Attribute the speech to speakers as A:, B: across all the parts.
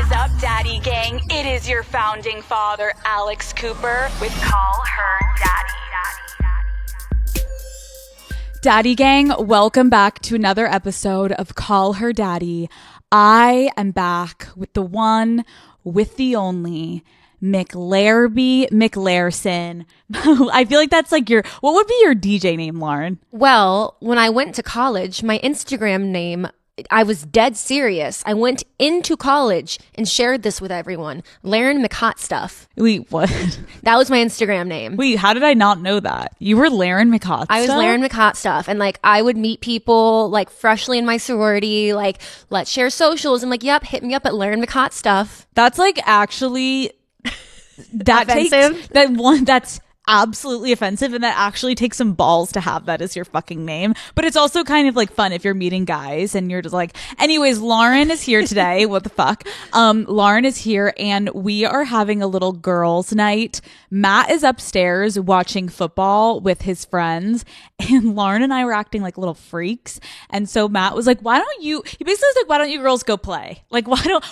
A: What's up, Daddy Gang? It is your founding father, Alex Cooper, with Call Her Daddy.
B: Daddy Gang, welcome back to another episode of Call Her Daddy. I am back with the one, with the only, McLairson. I feel like that's like what would be your DJ name, Lauren?
C: Well, when I went to college, my Instagram name, I was dead serious. I went into college and shared this with everyone. Lauren McHot Stuff.
B: Wait, what?
C: That was my Instagram name.
B: Wait, how did I not know that? You were Lauren McHot Stuff?
C: I was Lauren McHot Stuff. And like, I would meet people like freshly in my sorority, like, let's share socials. I'm like, yep, hit me up at Lauren McHot Stuff.
B: That's like actually, that
C: offensive?
B: takes, that one, that's absolutely offensive, and that actually takes some balls to have that as your fucking name. But it's also kind of like fun if you're meeting guys and you're just like, anyways, Lauren is here today. What the fuck? Lauren is here and we are having a little girls' night. Matt is upstairs watching football with his friends, and Lauren and I were acting like little freaks. And so Matt was like, he basically was like, why don't you girls go play? Like,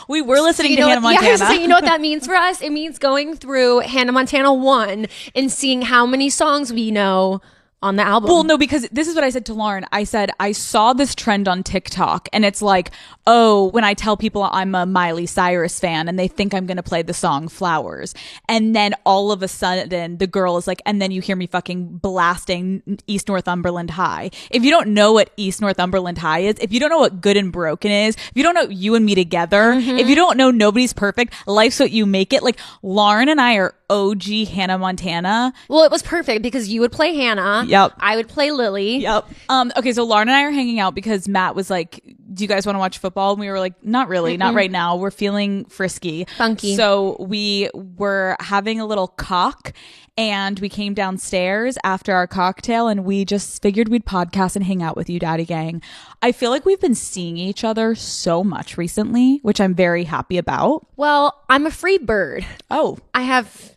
B: we were listening to Hannah Montana.
C: Yeah, so you know what that means for us? It means going through Hannah Montana 1 and seeing how many songs we know on the album.
B: Well, no, because this is what I said to Lauren. I said, I saw this trend on TikTok and it's like, oh, when I tell people I'm a Miley Cyrus fan and they think I'm going to play the song Flowers. And then all of a sudden the girl is like, and then you hear me fucking blasting East Northumberland High. If you don't know what East Northumberland High is, if you don't know what Good and Broken is, if you don't know You and Me Together, if you don't know Nobody's Perfect, Life's What You Make It, like Lauren and I are OG Hannah Montana.
C: Well, it was perfect because you would play Hannah.
B: Yep.
C: I would play Lily.
B: Yep. Okay, so Lauren and I are hanging out because Matt was like, do you guys want to watch football? And we were like, not really, not right now. We're feeling frisky.
C: Funky.
B: So we were having a little cock and we came downstairs after our cocktail and we just figured we'd podcast and hang out with you, Daddy Gang. I feel like we've been seeing each other so much recently, which I'm very happy about.
C: Well, I'm a free bird.
B: Oh.
C: I have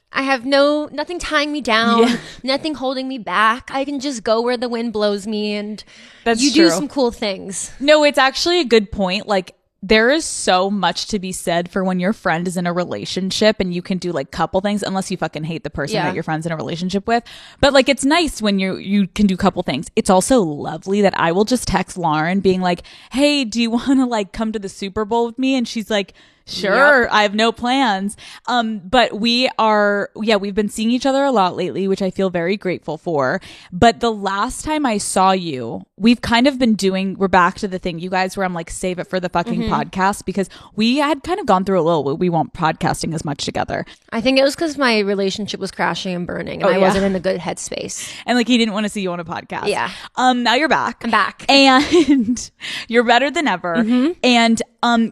C: nothing tying me down, nothing holding me back. I can just go where the wind blows me, and
B: That's
C: you
B: true.
C: do some cool things.
B: No, it's actually a good point. Like, there is so much to be said for when your friend is in a relationship and you can do like couple things, unless you fucking hate the person that your friend's in a relationship with. But like, it's nice when you can do couple things. It's also lovely that I will just text Lauren being like, hey, do you want to like come to the Super Bowl with me? And she's like, sure. Yep. I have no plans. But we've been seeing each other a lot lately, which I feel very grateful for. But the last time I saw you, we've kind of been we're back to the thing, you guys, where I'm like, save it for the fucking podcast, because we had kind of gone through a little, we weren't podcasting as much together.
C: I think it was because my relationship was crashing and burning and I wasn't in a good headspace.
B: And like, he didn't want to see you on a podcast.
C: Yeah.
B: Now you're back.
C: I'm back.
B: And you're better than ever. And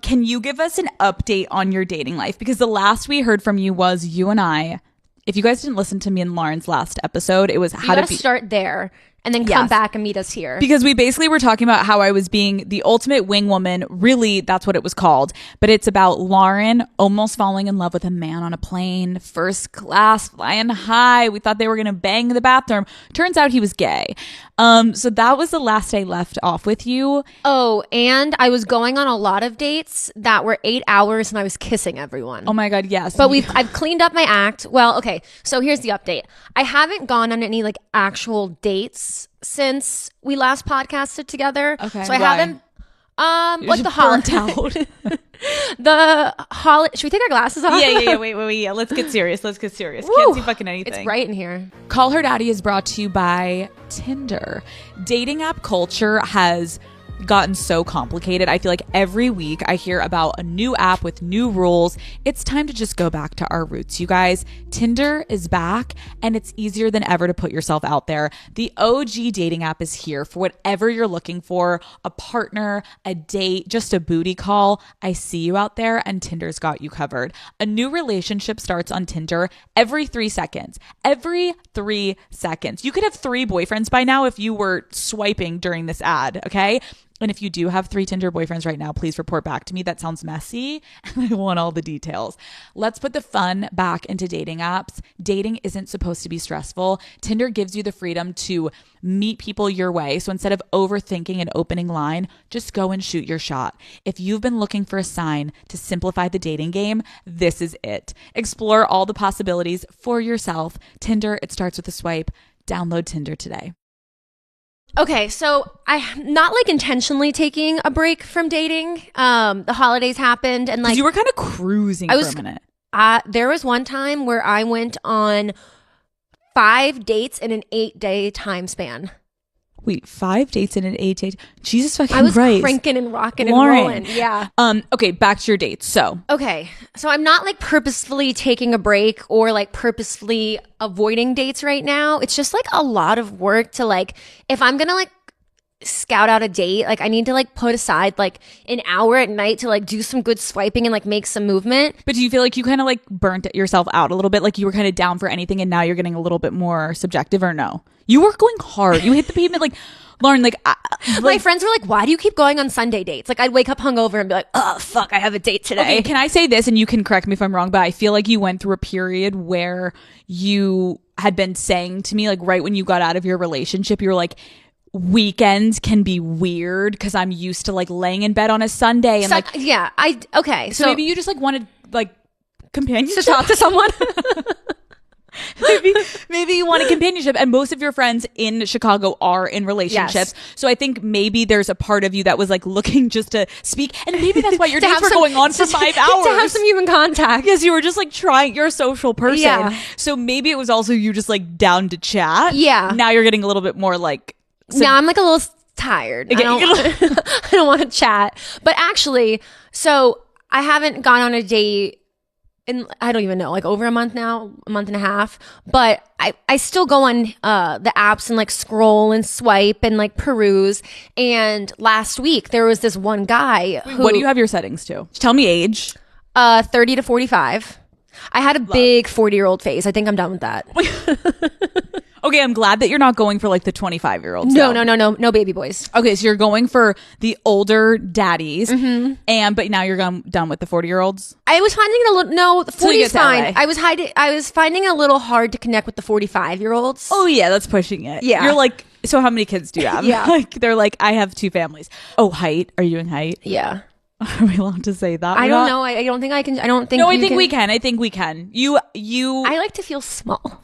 B: can you give us an update on your dating life? Because the last we heard from you was you and I, if you guys didn't listen to me in Lauren's last episode, it was how to
C: start there and then come back and meet us here.
B: Because we basically were talking about how I was being the ultimate wing woman. Really, that's what it was called. But it's about Lauren almost falling in love with a man on a plane, first class, flying high. We thought they were going to bang in the bathroom. Turns out he was gay. So that was the last I left off with you.
C: Oh, and I was going on a lot of dates that were 8 hours and I was kissing everyone.
B: Oh my God, yes.
C: But I've cleaned up my act. Well, okay. So here's the update. I haven't gone on any like actual dates since we last podcasted together.
B: Okay.
C: So I haven't like the
B: burnt out.
C: the holiday. Should we take our glasses off?
B: Yeah. Wait. Yeah. Let's get serious. Woo. Can't see fucking anything.
C: It's bright in here.
B: Call Her Daddy is brought to you by Tinder. Dating app culture has gotten so complicated. I feel like every week I hear about a new app with new rules. It's time to just go back to our roots, you guys. Tinder is back and it's easier than ever to put yourself out there. The OG dating app is here for whatever you're looking for, a partner, a date, just a booty call. I see you out there and Tinder's got you covered. A new relationship starts on Tinder every 3 seconds. Every 3 seconds. You could have 3 boyfriends by now if you were swiping during this ad, okay? And if you do have 3 Tinder boyfriends right now, please report back to me. That sounds messy and I want all the details. Let's put the fun back into dating apps. Dating isn't supposed to be stressful. Tinder gives you the freedom to meet people your way. So instead of overthinking an opening line, just go and shoot your shot. If you've been looking for a sign to simplify the dating game, this is it. Explore all the possibilities for yourself. Tinder, it starts with a swipe. Download Tinder today.
C: Okay, so I'm not like intentionally taking a break from dating. The holidays happened and like
B: you were kind of cruising for a minute.
C: There was one time where I went on 5 dates in an 8-day time span.
B: Wait, 5 dates in an 8 day? Jesus fucking
C: I was
B: Christ.
C: cranking and rocking
B: Lauren.
C: and rolling. Yeah.
B: Okay, back to your dates. So
C: I'm not like purposefully taking a break or like purposefully avoiding dates right now. It's just like a lot of work to like, if I'm gonna like scout out a date, like I need to like put aside like an hour at night to like do some good swiping and like make some movement.
B: But do you feel like you kind of like burnt yourself out a little bit? Like you were kind of down for anything and now you're getting a little bit more subjective, or no? You were going hard. You hit the pavement like, Lauren, like
C: my friends were like, why do you keep going on Sunday dates? Like I'd wake up hungover and be like, oh fuck, I have a date today.
B: Okay, can I say this, and you can correct me if I'm wrong, but I feel like you went through a period where you had been saying to me, like right when you got out of your relationship, you were like, weekends can be weird because I'm used to like laying in bed on a Sunday and like
C: yeah, so
B: maybe you just like wanted like companionship
C: to talk to someone.
B: maybe you want a companionship, and most of your friends in Chicago are in relationships.
C: Yes.
B: So I think maybe there's a part of you that was like looking just to speak, and maybe that's why your dates were going on for 5 hours.
C: To have some human contact.
B: Yes, you were just like trying. You're a social person.
C: Yeah.
B: So maybe it was also you just like down to chat.
C: Yeah.
B: Now you're getting a little bit more like.
C: Now I'm like a little tired.
B: Okay,
C: I don't want to chat. But actually, so I haven't gone on a date in, I don't even know, like over a month now, a month and a half. But I still go on the apps and like scroll and swipe and like peruse. And last week there was this one guy who.
B: What do you have your settings to? Tell me age.
C: 30 to 45. I had a big 40-year-old phase. I think I'm done with that.
B: Okay, I'm glad that you're not going for like the 25-year-olds.
C: No baby boys.
B: Okay, so you're going for the older daddies, but now you're done with the 40-years.
C: I was finding it a little. No, the 40 is fine.
B: LA.
C: I was finding it a little hard to connect with the 45-year-olds.
B: Oh yeah, that's pushing it.
C: Yeah,
B: you're like, so how many kids do you have?
C: Yeah,
B: like they're like, I have 2 families. Oh, height? Are you in height?
C: Yeah.
B: Are we allowed to say that?
C: I don't know. I don't think I can. I don't think.
B: No, I think we can. I think we can. You.
C: I like to feel small.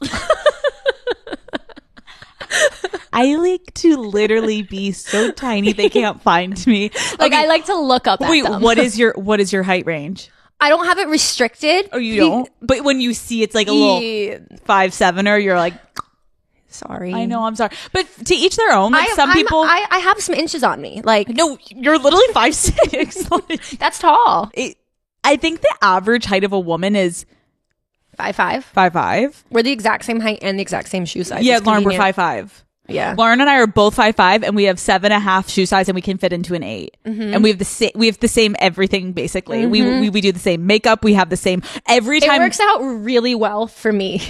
B: I like to literally be so tiny they can't find me.
C: Like I like to look up at them.
B: What is your height range?
C: I don't have it restricted.
B: Oh, you don't? But when you see it's like a little 5'7"er, you're like,
C: sorry.
B: I know, I'm sorry. But to each their own. Like people
C: I have some inches on me. Like
B: no, you're literally 5'6".
C: That's tall.
B: I think the average height of a woman is
C: 5'5".
B: 5'5".
C: We're the exact same height and the exact same shoe size.
B: Yeah, Lauren, we're 5'5".
C: Yeah,
B: Lauren and I are both 5'5", and we have 7.5 shoe size, and we can fit into an 8. And we have the same everything basically. We do the same makeup. We have the same every time.
C: It works out really well for me.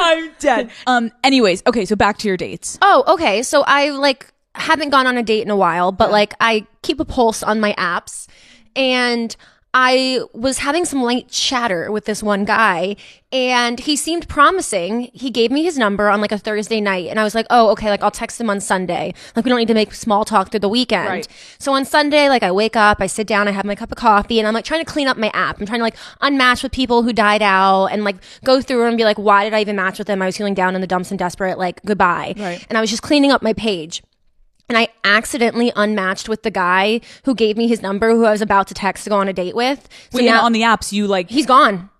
B: I'm dead. Anyways, okay, so back to your dates.
C: Oh, okay. So I like haven't gone on a date in a while, but like I keep a pulse on my apps, and I was having some light chatter with this one guy, and he seemed promising. He gave me his number on like a Thursday night, and I was like, oh, okay, like I'll text him on Sunday. Like we don't need to make small talk through the weekend.
B: Right.
C: So on Sunday, like I wake up, I sit down, I have my cup of coffee, and I'm like trying to clean up my app. I'm trying to like unmatch with people who died out and like go through and be like, why did I even match with them? I was feeling down in the dumps and desperate, like goodbye.
B: Right.
C: And I was just cleaning up my page. And I accidentally unmatched with the guy who gave me his number, who I was about to text to go on a date with. So
B: Wait,
C: now
B: on the apps, you like...
C: He's gone.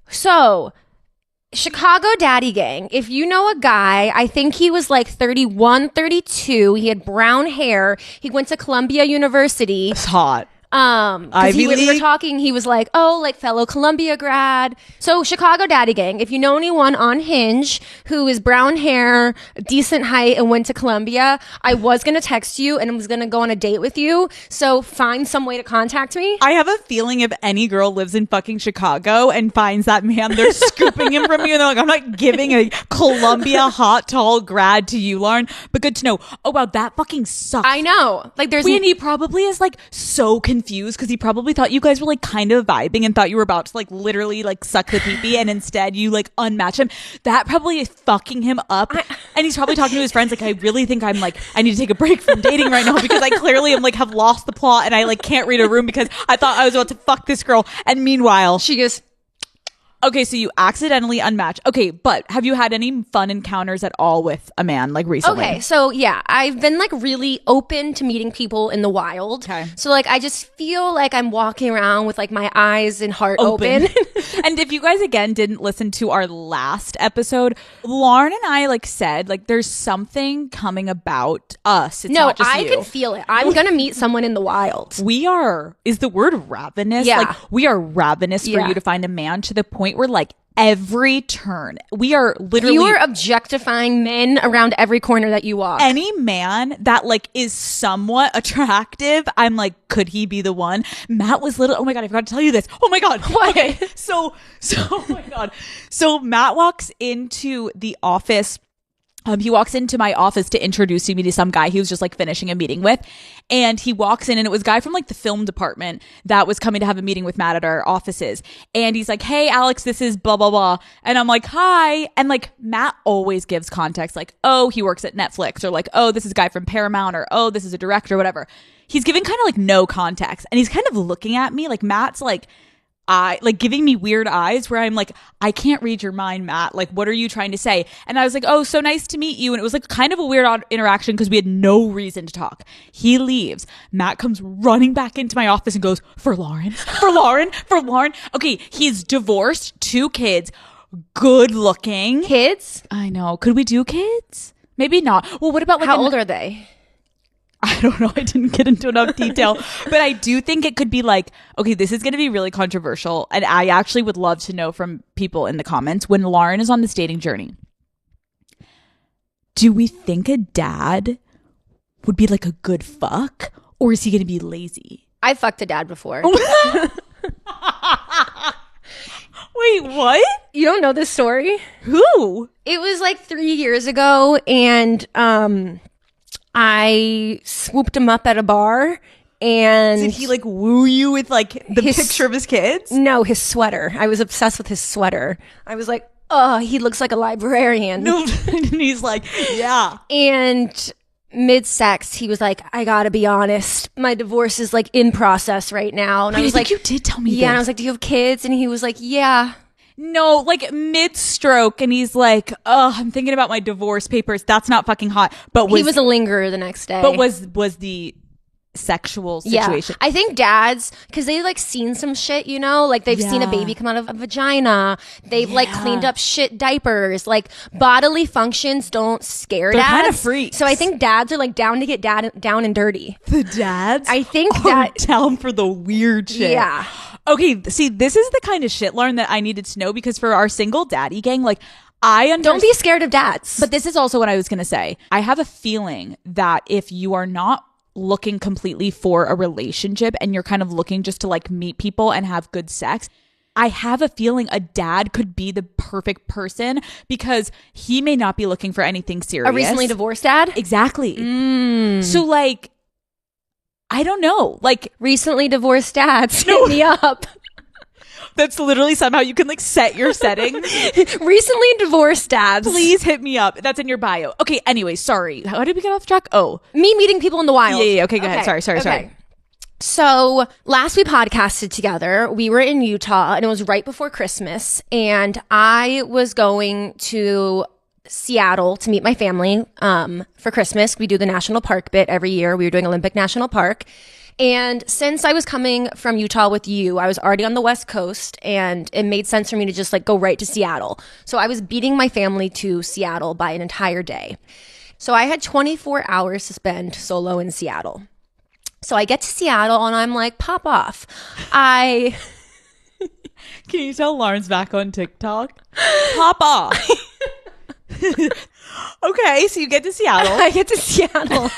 C: So, Chicago Daddy Gang. If you know a guy, I think he was like 31, 32. He had brown hair. He went to Columbia University.
B: It's hot.
C: 'Cause
B: Ivy
C: we were
B: League?
C: talking, he was like, oh, like fellow Columbia grad. So Chicago Daddy Gang, if you know anyone on Hinge who is brown hair, decent height, and went to Columbia, I was going to text you and was going to go on a date with you. So find some way to contact me.
B: I have a feeling if any girl lives in fucking Chicago and finds that man, they're scooping him from you. And they're like, I'm not giving a Columbia hot, tall grad to you, Lauren. But good to know. Oh, wow, that fucking sucks.
C: I know. Like there's...
B: And he probably is like so confused because he probably thought you guys were like kind of vibing and thought you were about to like literally like suck the pee-pee, and instead you like unmatch him. That probably is fucking him up. And he's probably talking to his friends like, I really think I'm like, I need to take a break from dating right now because I clearly am like have lost the plot and I like can't read a room because I thought I was about to fuck this girl. And meanwhile,
C: She goes...
B: okay, so you accidentally unmatch. Okay, but have you had any fun encounters at all with a man like recently?
C: Okay, so yeah, I've been like really open to meeting people in the wild.
B: Okay.
C: So like I just feel like I'm walking around with like my eyes and heart open.
B: And if you guys again didn't listen to our last episode, Lauren and I like said like there's something coming about us. It's
C: No,
B: not just
C: I
B: you.
C: can feel it. I'm gonna meet someone in the wild.
B: We are, is the word ravenous?
C: Yeah.
B: Like we are ravenous for
C: Yeah.
B: you to find a man to the point where like every turn we are literally
C: You are objectifying men around every corner that you walk.
B: any man that like is somewhat attractive. I'm like, could he be the one? Matt was little. Oh my God, I forgot to tell you this. Oh my God.
C: What?
B: Okay. So, oh my God. So Matt walks into the office. He walks into my office to introduce me to some guy he was just like finishing a meeting with. And he walks in and it was a guy from like the film department that was coming to have a meeting with Matt at our offices. And he's like, hey, Alex, this is blah, blah, blah. And I'm like, hi. And like Matt always gives context like, oh, he works at Netflix, or like, oh, this is a guy from Paramount, or oh, this is a director, or whatever. He's giving kind of like no context. And he's kind of looking at me like Matt's like, giving me weird eyes where I'm like, I can't read your mind, Matt. Like, what are you trying to say? And I was like, oh, so nice to meet you. And it was like kind of a weird odd interaction because we had no reason to talk. He leaves. Matt comes running back into my office and goes, for Lauren, for Lauren, for Lauren. Okay, he's divorced, 2 kids, good looking.
C: Kids?
B: I know. Could we do kids? Maybe not. Well, what about like
C: How old are they?
B: I don't know. I didn't get into enough detail, but I do think it could be like, okay, this is going to be really controversial. And I actually would love to know from people in the comments, when Lauren is on this dating journey, do we think a dad would be like a good fuck, or is he going to be lazy?
C: I fucked a dad before.
B: Wait, what?
C: You don't know this story?
B: Who?
C: It was like 3 years ago, and I swooped him up at a bar, and
B: Did he like woo you with like the picture of his kids?
C: No, his sweater. I was obsessed with his sweater. I was like, oh, he looks like a librarian.
B: No, and he's like, yeah.
C: And mid-sex, he was like, I gotta be honest, my divorce is like in process right now. And I was like,
B: you did tell me
C: yeah.
B: this.
C: And I was like, do you have kids? And he was like, yeah.
B: No, like mid-stroke, and he's like, oh, I'm thinking about my divorce papers. That's not fucking hot. But
C: He was a lingerer the next day.
B: But was the sexual situation?
C: Yeah. I think dads, because they like seen some shit, you know, like they've seen a baby come out of a vagina. They've like cleaned up shit diapers. Like bodily functions don't scare
B: They're
C: dads.
B: kind of freaks.
C: So I think dads are like down to get down and dirty.
B: The dads,
C: I think
B: are
C: that
B: down for the weird shit.
C: Yeah.
B: Okay, see, this is the kind of shit, Lauren, that I needed to know, because for our single daddy gang, like, I understand.
C: Don't be scared of dads.
B: But this is also what I was going to say. I have a feeling that if you are not looking completely for a relationship and you're kind of looking just to like meet people and have good sex, I have a feeling a dad could be the perfect person, because he may not be looking for anything serious.
C: A recently divorced dad?
B: Exactly. So like, I don't know. Like,
C: Recently divorced dads, hit me up.
B: that's literally somehow you can like set your settings.
C: Recently divorced dads.
B: Please hit me up. That's in your bio. Okay, anyway, sorry. How did we get off track? Oh.
C: Me meeting people in the wild.
B: Yeah. Okay, go ahead. Sorry.
C: So last we podcasted together, we were in Utah, and it was right before Christmas, and I was going to Seattle to meet my family for Christmas. We do the national park bit every year. We were doing Olympic National Park. And since I was coming from Utah with you, I was already on the West Coast, and it made sense for me to just like go right to Seattle. So I was beating my family to Seattle by an entire day. So I had 24 hours to spend solo in Seattle. So I get to Seattle and I'm like, pop off. Can
B: you tell Lauren's back on TikTok? Pop off. Okay, so you get to Seattle.
C: I get to Seattle.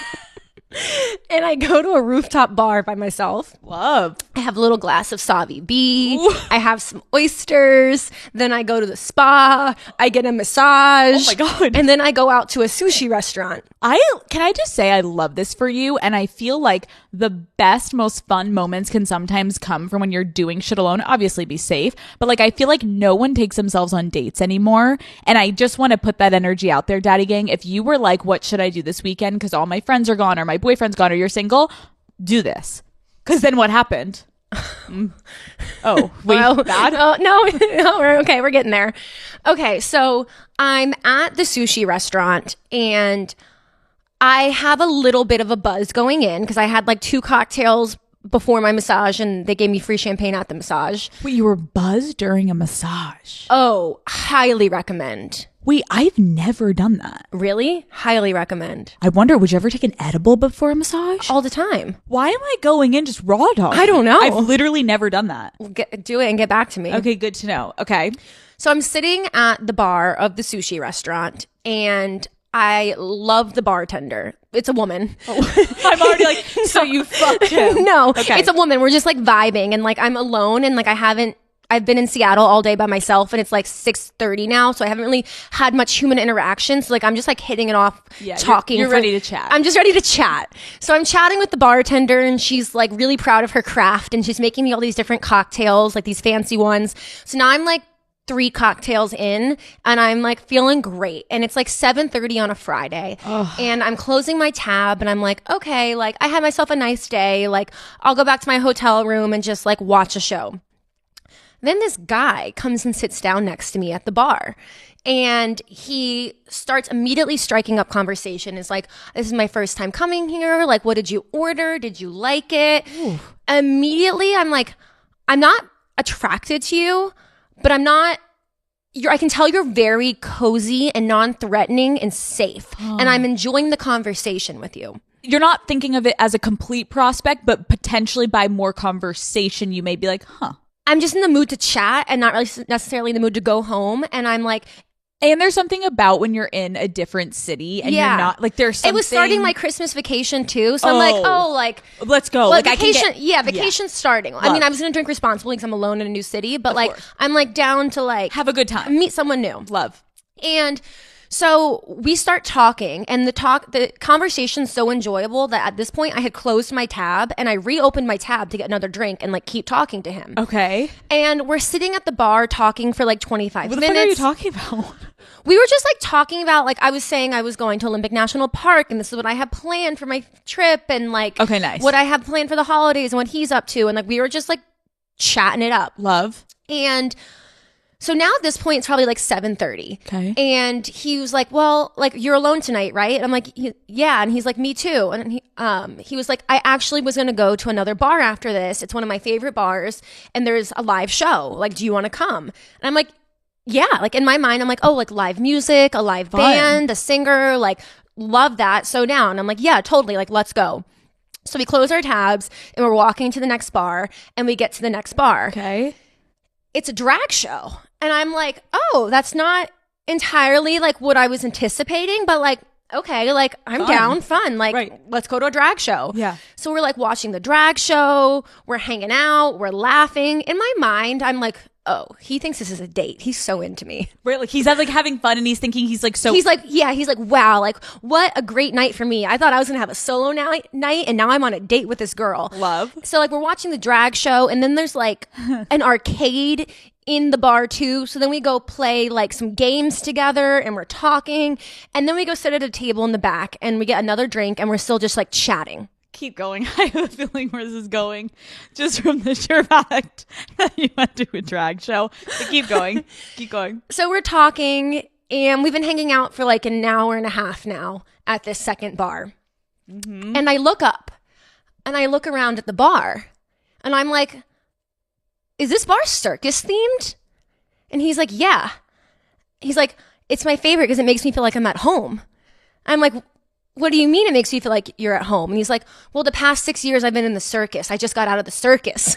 C: And I go to a rooftop bar by myself.
B: Love.
C: I have a little glass of Savi B.
B: Ooh.
C: I have some oysters. Then I go to the spa. I get a massage.
B: Oh my God.
C: And then I go out to a sushi restaurant.
B: Can I just say I love this for you, and I feel like the best, most fun moments can sometimes come from when you're doing shit alone. Obviously be safe, but like I feel like no one takes themselves on dates anymore, and I just want to put that energy out there, Daddy Gang. If you were like, what should I do this weekend because all my friends are gone or my boyfriend's gone or you're single, do this. Because then what happened? Oh, wait,
C: well,
B: bad?
C: No, we're getting there. Okay, so I'm at the sushi restaurant and I have a little bit of a buzz going in because I had like 2 cocktails before my massage and they gave me free champagne at the massage.
B: Wait, you were buzzed during a massage?
C: Oh, highly recommend.
B: Wait, I've never done that.
C: Really? Highly recommend.
B: I wonder, would you ever take an edible before a massage?
C: All the time.
B: Why am I going in just raw dog?
C: I don't know.
B: I've literally never done that.
C: Do it and get back to me.
B: Okay, good to know. Okay.
C: So I'm sitting at the bar of the sushi restaurant and I love the bartender. It's a woman.
B: Oh. I'm already like, so you fucked him.
C: No,
B: okay.
C: It's a woman. We're just like vibing and like I'm alone and like I've been in Seattle all day by myself and it's like 6:30 now. So I haven't really had much human interaction. So like I'm just like hitting it off, talking.
B: You're ready to chat.
C: I'm just ready to chat. So I'm chatting with the bartender and she's like really proud of her craft and she's making me all these different cocktails, like these fancy ones. So now I'm like 3 cocktails in and I'm like feeling great. And it's like 7:30 on a Friday. And I'm closing my tab and I'm like, okay, like I had myself a nice day. Like I'll go back to my hotel room and just like watch a show. Then this guy comes and sits down next to me at the bar and he starts immediately striking up conversation. It's like, this is my first time coming here. Like, what did you order? Did you like it? Ooh. Immediately, I'm like, I'm not attracted to you, but I can tell you're very cozy and non-threatening and safe. And I'm enjoying the conversation with you.
B: You're not thinking of it as a complete prospect, but potentially by more conversation, you may be like, huh.
C: I'm just in the mood to chat and not really necessarily in the mood to go home. And I'm like,
B: and there's something about when you're in a different city and you're not like there's something.
C: It was starting my Christmas vacation too. So I'm like,
B: let's go.
C: Like vacation. Vacation's starting. Love. I mean, I was going to drink responsibly because I'm alone in a new city, but like I'm like down to like
B: have a good time.
C: Meet someone new.
B: Love.
C: And so we start talking and the conversation's so enjoyable that at this point I had closed my tab and I reopened my tab to get another drink and like keep talking to him.
B: Okay.
C: And we're sitting at the bar talking for like 25 minutes.
B: What are you talking about?
C: We were just like talking about like I was saying I was going to Olympic National Park and this is what I have planned for my trip and like
B: okay, nice.
C: What I have planned for the holidays and what he's up to and like we were just like chatting it up.
B: Love.
C: And so now at this point, it's probably like 7:30.
B: Okay.
C: And he was like, well, like, you're alone tonight, right? And I'm like, yeah. And he's like, me too. And he was like, I actually was going to go to another bar after this. It's one of my favorite bars. And there's a live show. Like, do you want to come? And I'm like, yeah. Like, in my mind, I'm like, oh, like live music, a live band, a singer, like, love that. So down. I'm like, yeah, totally. Like, let's go. So we close our tabs and we're walking to the next bar and we get to the next bar.
B: Okay.
C: It's a drag show. And I'm like, oh, that's not entirely like what I was anticipating, but like, okay, like I'm down, fun. Like, let's go to a drag show.
B: Yeah.
C: So we're like watching the drag show. We're hanging out. We're laughing. In my mind, I'm like, oh, he thinks this is a date. He's so into me.
B: Right. Like he's like having fun and he's thinking he's like so.
C: He's like, wow, like what a great night for me. I thought I was going to have a solo night and now I'm on a date with this girl.
B: Love.
C: So like we're watching the drag show and then there's like an arcade in the bar too. So then we go play like some games together and we're talking. And then we go sit at a table in the back and we get another drink and we're still just like chatting.
B: Keep going. I have a feeling where this is going just from the sheer fact that you went to a drag show. But keep going. Keep going.
C: So we're talking and we've been hanging out for like an hour and a half now at this second bar. Mm-hmm. And I look up and I look around at the bar and I'm like, is this bar circus themed? And he's like, yeah. He's like, it's my favorite because it makes me feel like I'm at home. I'm like, what do you mean it makes you feel like you're at home? And he's like, well, the past 6 years I've been in the circus. I just got out of the circus.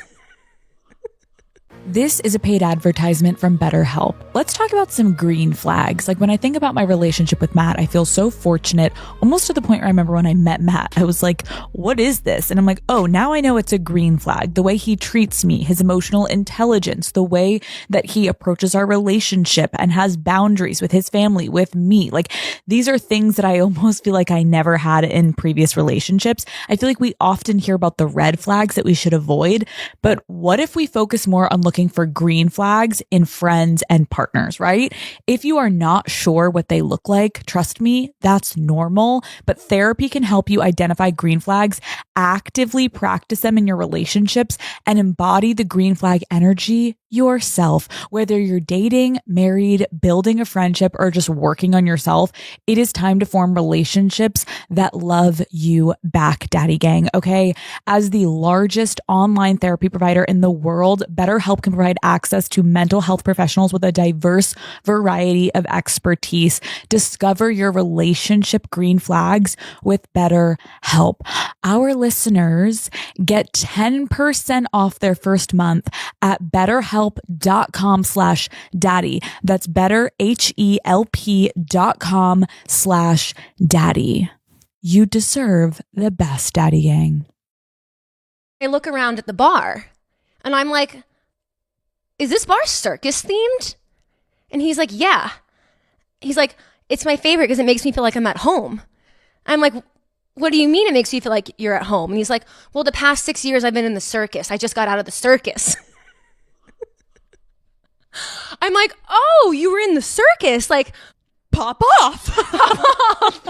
B: This is a paid advertisement from BetterHelp. Let's talk about some green flags. Like when I think about my relationship with Matt, I feel so fortunate, almost to the point where I remember when I met Matt, I was like, what is this? And I'm like, oh, now I know it's a green flag. The way he treats me, his emotional intelligence, the way that he approaches our relationship and has boundaries with his family, with me. Like these are things that I almost feel like I never had in previous relationships. I feel like we often hear about the red flags that we should avoid, but what if we focus more on looking for green flags in friends and partners, right? If you are not sure what they look like, trust me, that's normal, but therapy can help you identify green flags, actively practice them in your relationships, and embody the green flag energy yourself. Whether you're dating, married, building a friendship, or just working on yourself, it is time to form relationships that love you back, Daddy Gang, okay? As the largest online therapy provider in the world, BetterHelp can provide access to mental health professionals with a diverse variety of expertise. Discover your relationship green flags with BetterHelp. Our listeners get 10% off their first month at betterhelp.com/daddy. That's betterhelp.com/daddy. You deserve the best, Daddy Gang.
C: I look around at the bar and I'm like, is this bar circus themed? And he's like, yeah. He's like, it's my favorite because it makes me feel like I'm at home. I'm like, what do you mean it makes you feel like you're at home? And he's like, well, the past 6 years I've been in the circus. I just got out of the circus. I'm like, oh, you were in the circus. Like,
B: Pop off.
C: pop off.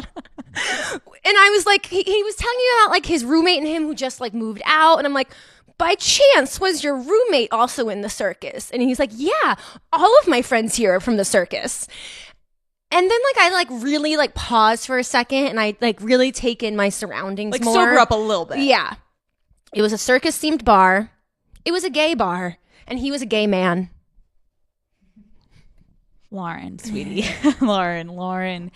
C: And I was like, he was telling me about like his roommate and him who just like moved out. And I'm like, by chance, was your roommate also in the circus? And he's like, yeah, all of my friends here are from the circus. And then like I like really like paused for a second and I like really take in my surroundings
B: Like
C: more.
B: sober up a little bit.
C: Yeah. It was a circus themed bar. It was a gay bar. And he was a gay man.
B: Lauren, sweetie. Lauren.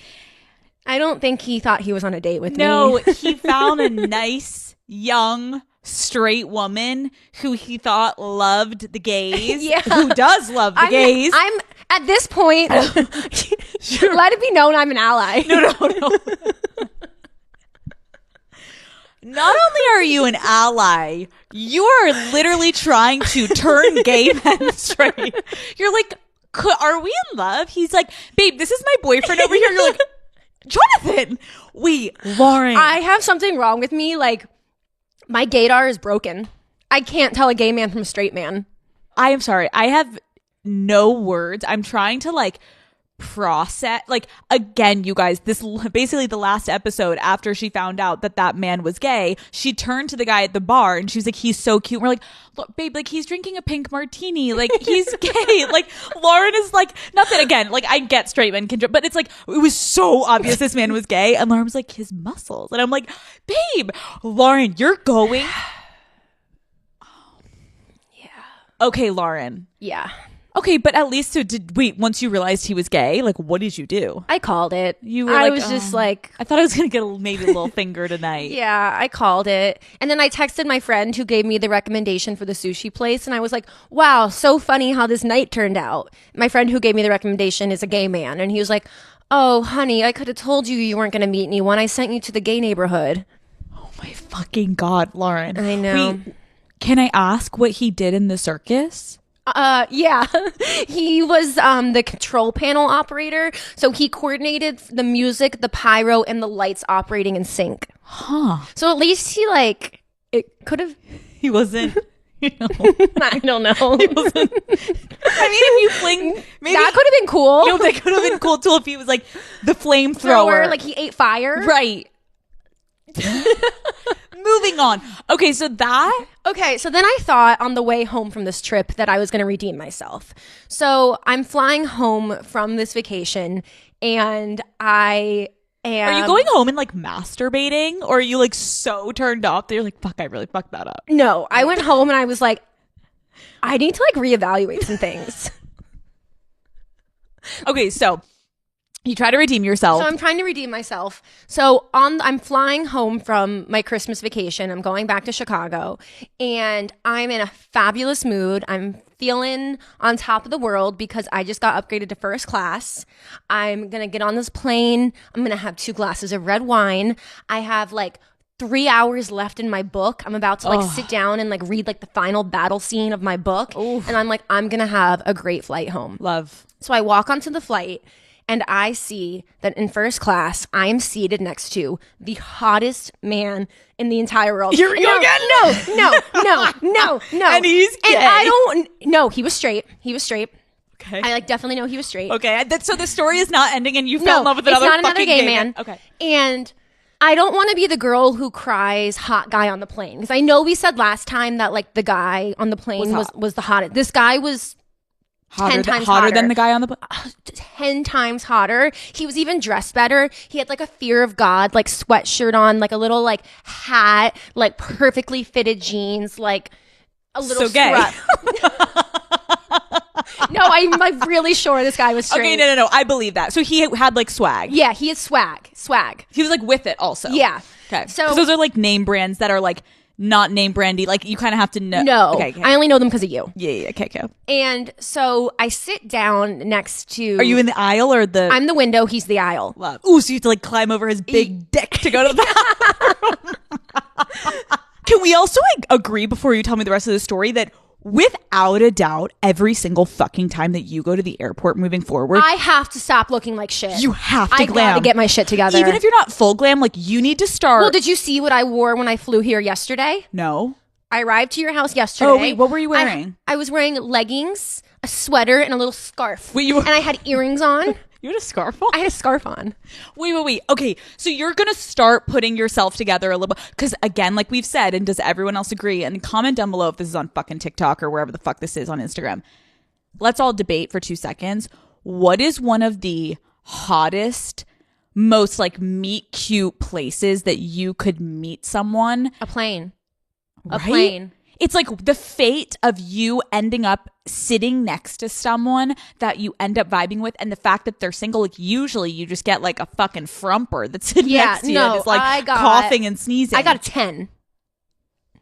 C: I don't think he thought he was on a date with me.
B: No, he found a nice, young, straight woman who he thought loved the gays.
C: Yeah.
B: Who does love the gays.
C: I'm at this point, let it be known I'm an ally.
B: No. Not only are you an ally, you are literally trying to turn gay men straight. You're like, are we in love? He's like, babe, this is my boyfriend over here. You're like, Jonathan. Lauren.
C: I have something wrong with me. Like, my gaydar is broken. I can't tell a gay man from a straight man.
B: I am sorry. I have no words. I'm trying to like process, like, again, you guys, this basically the last episode after she found out that that man was gay, she turned to the guy at the bar and she was like, he's so cute. And we're like, look, babe, like he's drinking a pink martini, like he's gay. Like Lauren is like, not that again, like I get straight men can drink, but it's like it was so obvious this man was gay. And Lauren was like, his muscles. And I'm like, babe, Lauren, you're going.
C: Yeah.
B: Okay, Lauren.
C: Yeah.
B: Okay, but at least once you realized he was gay, like what did you do?
C: I called it.
B: You were
C: I
B: like,
C: was just like,
B: I thought I was going to get maybe a little finger tonight.
C: yeah, I called it. And then I texted my friend who gave me the recommendation for the sushi place. And I was like, wow, so funny how this night turned out. My friend who gave me the recommendation is a gay man. And he was like, oh, honey, I could have told you weren't going to meet anyone. I sent you to the gay neighborhood.
B: Oh my fucking God, Lauren.
C: I know.
B: Wait, can I ask what he did in the circus?
C: Yeah. He was the control panel operator. So he coordinated the music, the pyro, and the lights operating in sync.
B: Huh.
C: So at least he like it could have
B: He wasn't, you know.
C: I don't know.
B: He wasn't. I mean, if you fling, maybe
C: that could have been cool.
B: you know, that could have been cool too if he was like the flamethrower.
C: Thrower, like he ate fire.
B: Right. Moving on. Okay, so then
C: I thought on the way home from this trip that I was going to redeem myself. So I'm flying home from this vacation and I am...
B: Are you going home and like masturbating? Or are you like so turned off that you're like, fuck, I really fucked that up?
C: No, I went home and I was like, I need to like reevaluate some things.
B: Okay, so You try to redeem yourself.
C: So I'm trying to redeem myself. So I'm flying home from my Christmas vacation. I'm going back to Chicago, and I'm in a fabulous mood. I'm feeling on top of the world because I just got upgraded to first class. I'm going to get on this plane. I'm going to have 2 glasses of red wine. I have like 3 hours left in my book. I'm about to like sit down and like read like the final battle scene of my book. Oof. And I'm like, I'm going to have a great flight home.
B: Love.
C: So I walk onto the flight, and I see that in first class, I am seated next to the hottest man in the entire world.
B: Here we go again?
C: No.
B: And he's gay.
C: And no, he was straight.
B: Okay.
C: I like definitely know he was straight.
B: Okay. So the story is not ending and you fell in love with another
C: it's not another
B: fucking
C: gay man.
B: Okay.
C: And I don't want to be the girl who cries hot guy on the plane. Because I know we said last time that like the guy on the plane was the hottest. This guy was
B: hotter than the guy on the
C: 10 times hotter. He was even dressed better. He had like a fear of God like sweatshirt on, like a little like hat, like perfectly fitted jeans, like a little
B: so gay.
C: No, I'm like really sure this guy was straight.
B: Okay, no. I believe that. So he had like swag.
C: Yeah, he had swag.
B: He was like with it also.
C: Yeah.
B: Okay.
C: So
B: 'cause those are like name brands that are like not name brandy. Like you kind of have to know.
C: No.
B: Okay.
C: I only know them because of you.
B: Yeah. Okay.
C: And so I sit down next to.
B: Are you in the aisle or the?
C: I'm the window. He's the aisle.
B: Love. Ooh, so you have to like climb over his big dick to go to the bathroom. Can we also like agree before you tell me the rest of the story that without a doubt, every single fucking time that you go to the airport moving forward,
C: I have to stop looking like shit.
B: you have to
C: I
B: glam.
C: gotta get my shit together.
B: Even if you're not full glam, like you need to start.
C: Well, did you see what I wore when I flew here yesterday?
B: No.
C: I arrived to your house yesterday.
B: Oh, wait, what were you wearing?
C: I was wearing leggings, a sweater, and a little scarf.
B: Wait,
C: and I had earrings on.
B: You had a scarf on?
C: I had a scarf on.
B: Wait. Okay, so you're going to start putting yourself together a little bit. Because again, like we've said, and does everyone else agree? And comment down below if this is on fucking TikTok or wherever the fuck this is on Instagram. Let's all debate for 2 seconds. What is one of the hottest, most like meet cute places that you could meet someone?
C: A plane.
B: Right?
C: A plane.
B: It's like the fate of you ending up sitting next to someone that you end up vibing with, and the fact that they're single. Like usually, you just get like a fucking frumper that's sitting next to you and is like coughing and sneezing.
C: I got a 10.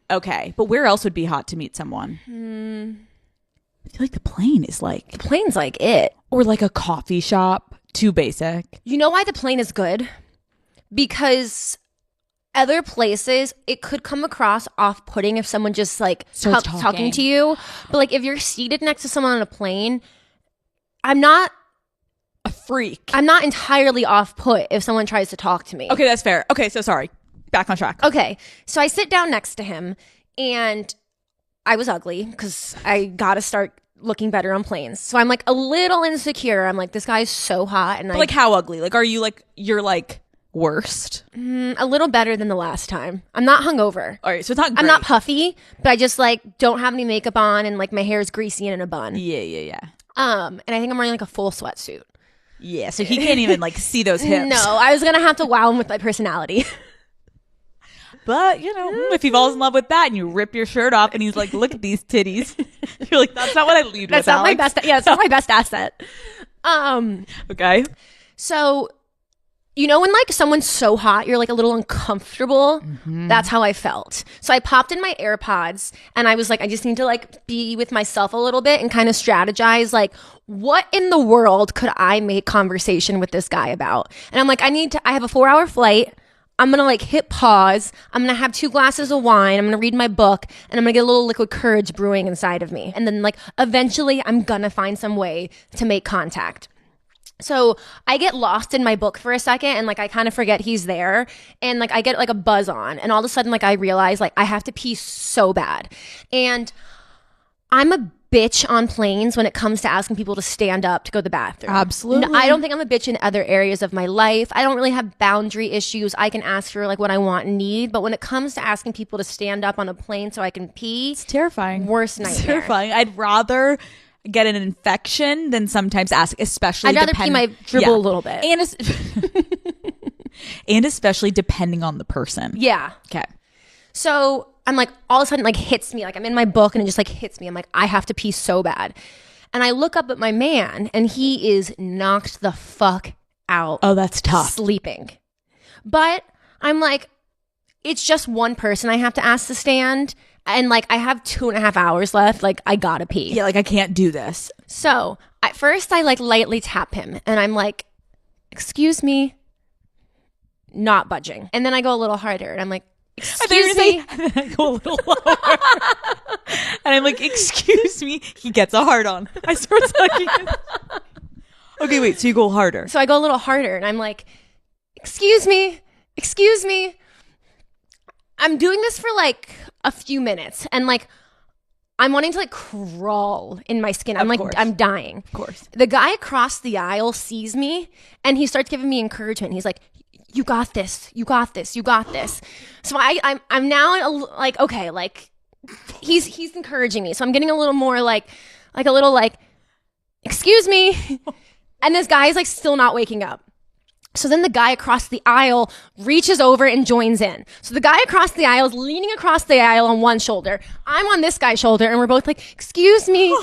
B: Okay, but where else would be hot to meet someone? I feel like the plane is like
C: The plane's like it.
B: or like a coffee shop. Too basic.
C: You know why the plane is good? Because other places, it could come across off-putting if someone just like
B: Starts
C: talking to you. But like if you're seated next to someone on a plane, I'm not
B: A freak.
C: I'm not entirely off-put if someone tries to talk to me.
B: Okay, that's fair. Okay, so sorry. Back on track.
C: Okay, so I sit down next to him, and I was ugly because I gotta start looking better on planes. So I'm like a little insecure. I'm like, this guy's so hot, and
B: But like how ugly? Like are you like you're like worst?
C: a little better than the last time. I'm not hungover.
B: All right, so it's not great.
C: I'm not puffy, but I just like don't have any makeup on, and like my hair is greasy and in a bun.
B: Yeah.
C: And I think I'm wearing like a full sweatsuit.
B: Yeah, so he can't even like see those hips.
C: No, I was gonna have to wow him with my personality.
B: But, you know, if he falls in love with that and you rip your shirt off and he's like, look at these titties. You're like, that's not what I lead
C: That's
B: with,
C: not my
B: Alex.
C: best. Yeah, it's not my best asset.
B: Okay.
C: So, you know, when like someone's so hot, you're like a little uncomfortable. That's how I felt. So I popped in my AirPods and I was like, I just need to like be with myself a little bit and kind of strategize like, what in the world could I make conversation with this guy about? And I'm like, I have a 4-hour flight. I'm going to like hit pause. I'm going to have 2 glasses of wine. I'm going to read my book and I'm going to get a little liquid courage brewing inside of me. And then like eventually I'm going to find some way to make contact. So I get lost in my book for a second and like I kind of forget he's there and like I get like a buzz on and all of a sudden like I realize like I have to pee so bad. And I'm a bitch on planes when it comes to asking people to stand up to go to the bathroom.
B: Absolutely.
C: No, I don't think I'm a bitch in other areas of my life. I don't really have boundary issues. I can ask for like what I want and need. But when it comes to asking people to stand up on a plane so I can pee,
B: It's terrifying.
C: Worst nightmare.
B: It's terrifying. I'd rather get an infection than sometimes ask, especially
C: I'd rather pee my dribble a little bit.
B: And especially depending on the person.
C: Yeah.
B: Okay.
C: So I'm like, all of a sudden, like hits me. Like I'm in my book and it just like hits me. I'm like, I have to pee so bad. And I look up at my man and he is knocked the fuck out.
B: Oh, that's tough.
C: Sleeping. But I'm like, it's just one person I have to ask to stand. And like, I have 2.5 hours left. Like, I gotta pee.
B: Yeah, like I can't do this.
C: So at first I like lightly tap him and I'm like, excuse me, not budging. And then I go a little harder and I'm like, excuse me.
B: And then I go a little lower. And I'm like, excuse me. He gets a hard on. I start sucking him. Okay, wait. So you go harder.
C: So I go a little harder and I'm like, excuse me. I'm doing this for like a few minutes and like I'm wanting to like crawl in my skin. I'm I'm dying.
B: Of course.
C: The guy across the aisle sees me and he starts giving me encouragement. He's like, you got this. You got this. You got this. So I'm now like, okay, like he's encouraging me. So I'm getting a little more like a little like, excuse me. And this guy is like still not waking up. So then the guy across the aisle reaches over and joins in. So the guy across the aisle is leaning across the aisle on one shoulder. I'm on this guy's shoulder and we're both like, excuse me.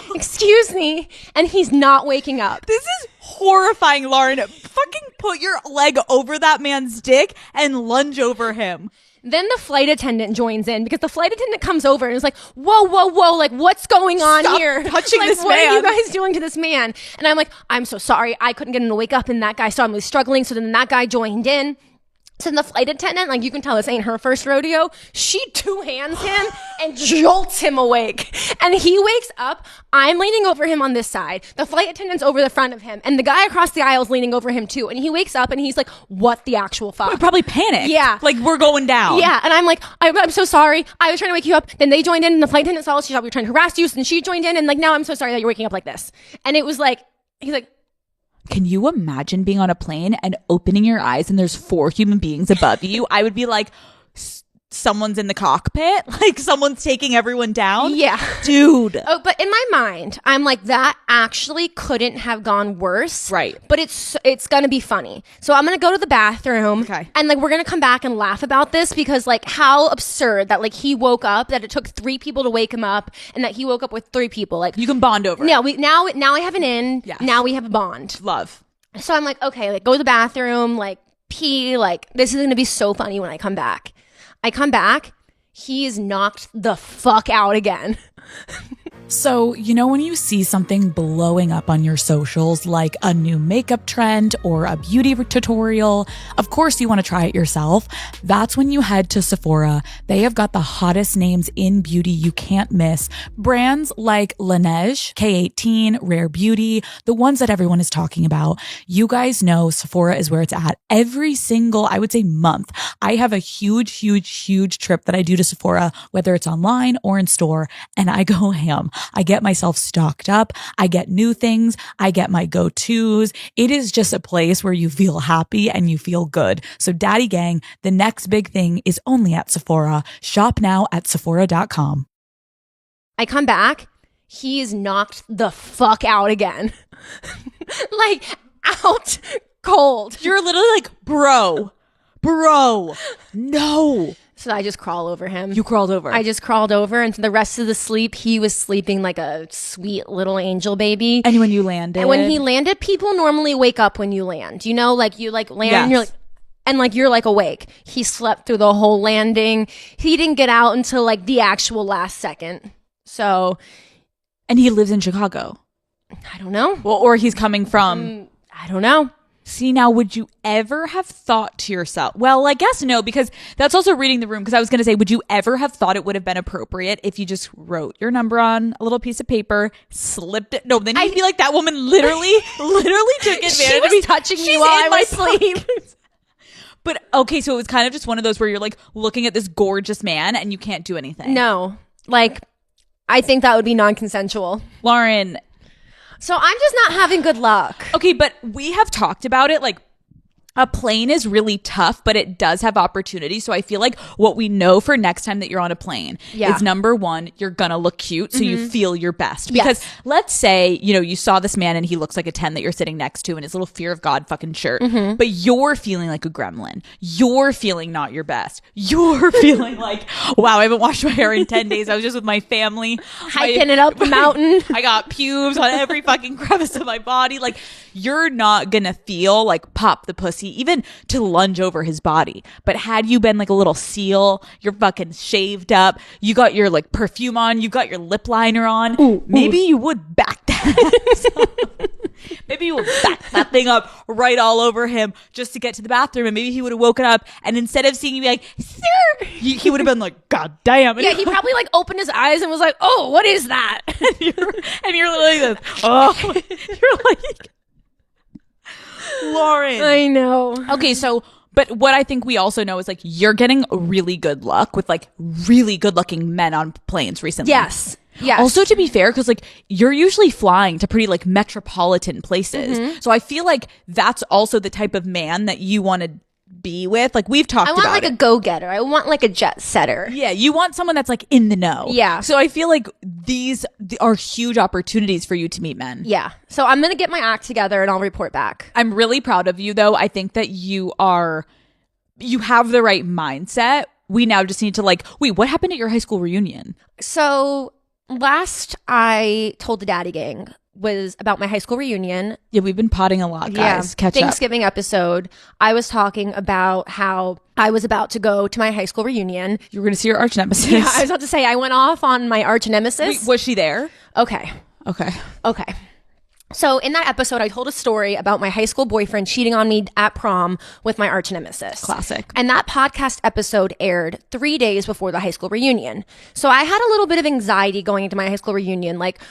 C: And he's not waking up.
B: This is horrifying, Lauren. Fucking put your leg over that man's dick and lunge over him.
C: Then the flight attendant joins in because the flight attendant comes over and is like, whoa, like what's going on
B: Stop
C: here?
B: touching
C: like,
B: this
C: what
B: man.
C: are you guys doing to this man? And I'm like, I'm so sorry. I couldn't get him to wake up and that guy saw him was struggling. So then that guy joined in. So then the flight attendant, like you can tell this ain't her first rodeo. She two-hands him and jolts him awake. And he wakes up. I'm leaning over him on this side. The flight attendant's over the front of him. And the guy across the aisle is leaning over him too. And he wakes up and he's like, what the actual fuck?
B: Probably panicked.
C: Yeah.
B: Like we're going down.
C: Yeah. And I'm like, I'm so sorry. I was trying to wake you up. Then they joined in and the flight attendant saw us. She thought we were trying to harass you. So then she joined in and like, now I'm so sorry that you're waking up like this. And it was like, he's like,
B: can you imagine being on a plane and opening your eyes and there's 4 human beings above you? I would be like, someone's in the cockpit? Like someone's taking everyone down?
C: yeah.
B: Dude.
C: Oh, but in my mind, I'm like, that actually couldn't have gone worse.
B: Right.
C: But it's going to be funny. So I'm going to go to the bathroom.
B: Okay.
C: And like, we're going to come back and laugh about this because like how absurd that like he woke up, that it took 3 people to wake him up and that he woke up with 3 people. Like
B: You can bond over it.
C: yeah, now I have an in.
B: Yes.
C: Now we have a bond.
B: Love.
C: So I'm like, okay, like go to the bathroom, like pee, like this is going to be so funny when I come back. I come back, he is knocked the fuck out again.
B: So, you know when you see something blowing up on your socials, like a new makeup trend or a beauty tutorial, of course you want to try it yourself. That's when you head to Sephora. They have got the hottest names in beauty you can't miss. Brands like Laneige, K18, Rare Beauty, the ones that everyone is talking about. You guys know Sephora is where it's at. Every single, I would say, month, I have a huge trip that I do to Sephora, whether it's online or in store, and I go ham. I get myself stocked up. I get new things. I get my go-tos. It is just a place where you feel happy and you feel good. So Daddy Gang, the next big thing is only at Sephora. Shop now at Sephora.com.
C: I come back, he is knocked the fuck out again. Like, out cold.
B: You're literally like, bro, no.
C: So I just crawl over him.
B: You crawled over.
C: I just crawled over, and for the rest of the sleep, he was sleeping like a sweet little angel baby.
B: And when you landed?
C: And when he landed, people normally wake up when you land. You know, like you like land
B: Yes.
C: and you're like, and like you're like awake. He slept through the whole landing. He didn't get out until like the actual last second. So,
B: and he lives in Chicago.
C: I don't know.
B: Well, or he's coming from.
C: I don't know.
B: See, now, would you ever have thought to yourself, well, I guess no, because that's also reading the room. Because I was going to say, would you ever have thought it would have been appropriate if you just wrote your number on a little piece of paper, slipped it? No, then you'd be like, that woman literally took advantage
C: She
B: of me.
C: was touching me
B: She's
C: while
B: in
C: I
B: my
C: was asleep.
B: But okay, so it was kind of just one of those where you're like looking at this gorgeous man and you can't do anything.
C: No, like I think that would be non-consensual.
B: Lauren.
C: So I'm just not having good luck.
B: Okay, but we have talked about it. Like, a plane is really tough, but it does have opportunity. So I feel like what we know for next time that you're on a plane is number one, you're gonna look cute, so you feel your best. Because let's say, you know, you saw this man and he looks like a 10 that you're sitting next to in his little Fear of God fucking shirt, but you're feeling like a gremlin. You're feeling not your best. You're feeling like, wow, I haven't washed my hair in 10 days. I was just with my family.
C: Hiking it up the mountain.
B: I got pubes on every fucking crevice of my body. Like, you're not gonna feel like pop the pussy even to lunge over his body. But had you been like a little seal, you're fucking shaved up, you got your like perfume on, you got your lip liner on, maybe you would back that. Maybe you would back that thing up right all over him just to get to the bathroom, and maybe he would have woken up and instead of seeing you be like, sir, he would have been like, God damn. And
C: he probably like opened his eyes and was like, oh, what is that?
B: and you're like this. Oh, you're like, Lauren.
C: I know.
B: Okay, so, but what I think we also know is like you're getting really good luck with like really good looking men on planes recently.
C: Yes. Yes.
B: Also, to be fair, because like you're usually flying to pretty like metropolitan places. So I feel like that's also the type of man that you want to be with. Like we've talked about
C: I want like a go-getter. I want like a jet setter.
B: Yeah, you want someone that's like in the know.
C: Yeah.
B: So I feel like these are huge opportunities for you to meet men.
C: Yeah. So I'm going to get my act together and I'll report back.
B: I'm really proud of you though. I think that you have the right mindset. We now just need to like, wait, what happened at your high school reunion?
C: So last I told the Daddy Gang was about my high school reunion.
B: Yeah, we've been potting a lot, guys. Catch up.
C: Thanksgiving episode, I was talking about how I was about to go to my high school reunion.
B: You were going to see your arch nemesis.
C: Yeah, I was about to say I went off on my arch nemesis.
B: Wait, was she there?
C: Okay. So in that episode, I told a story about my high school boyfriend cheating on me at prom with my arch nemesis.
B: Classic.
C: And that podcast episode aired 3 days before the high school reunion. So I had a little bit of anxiety going into my high school reunion. Like,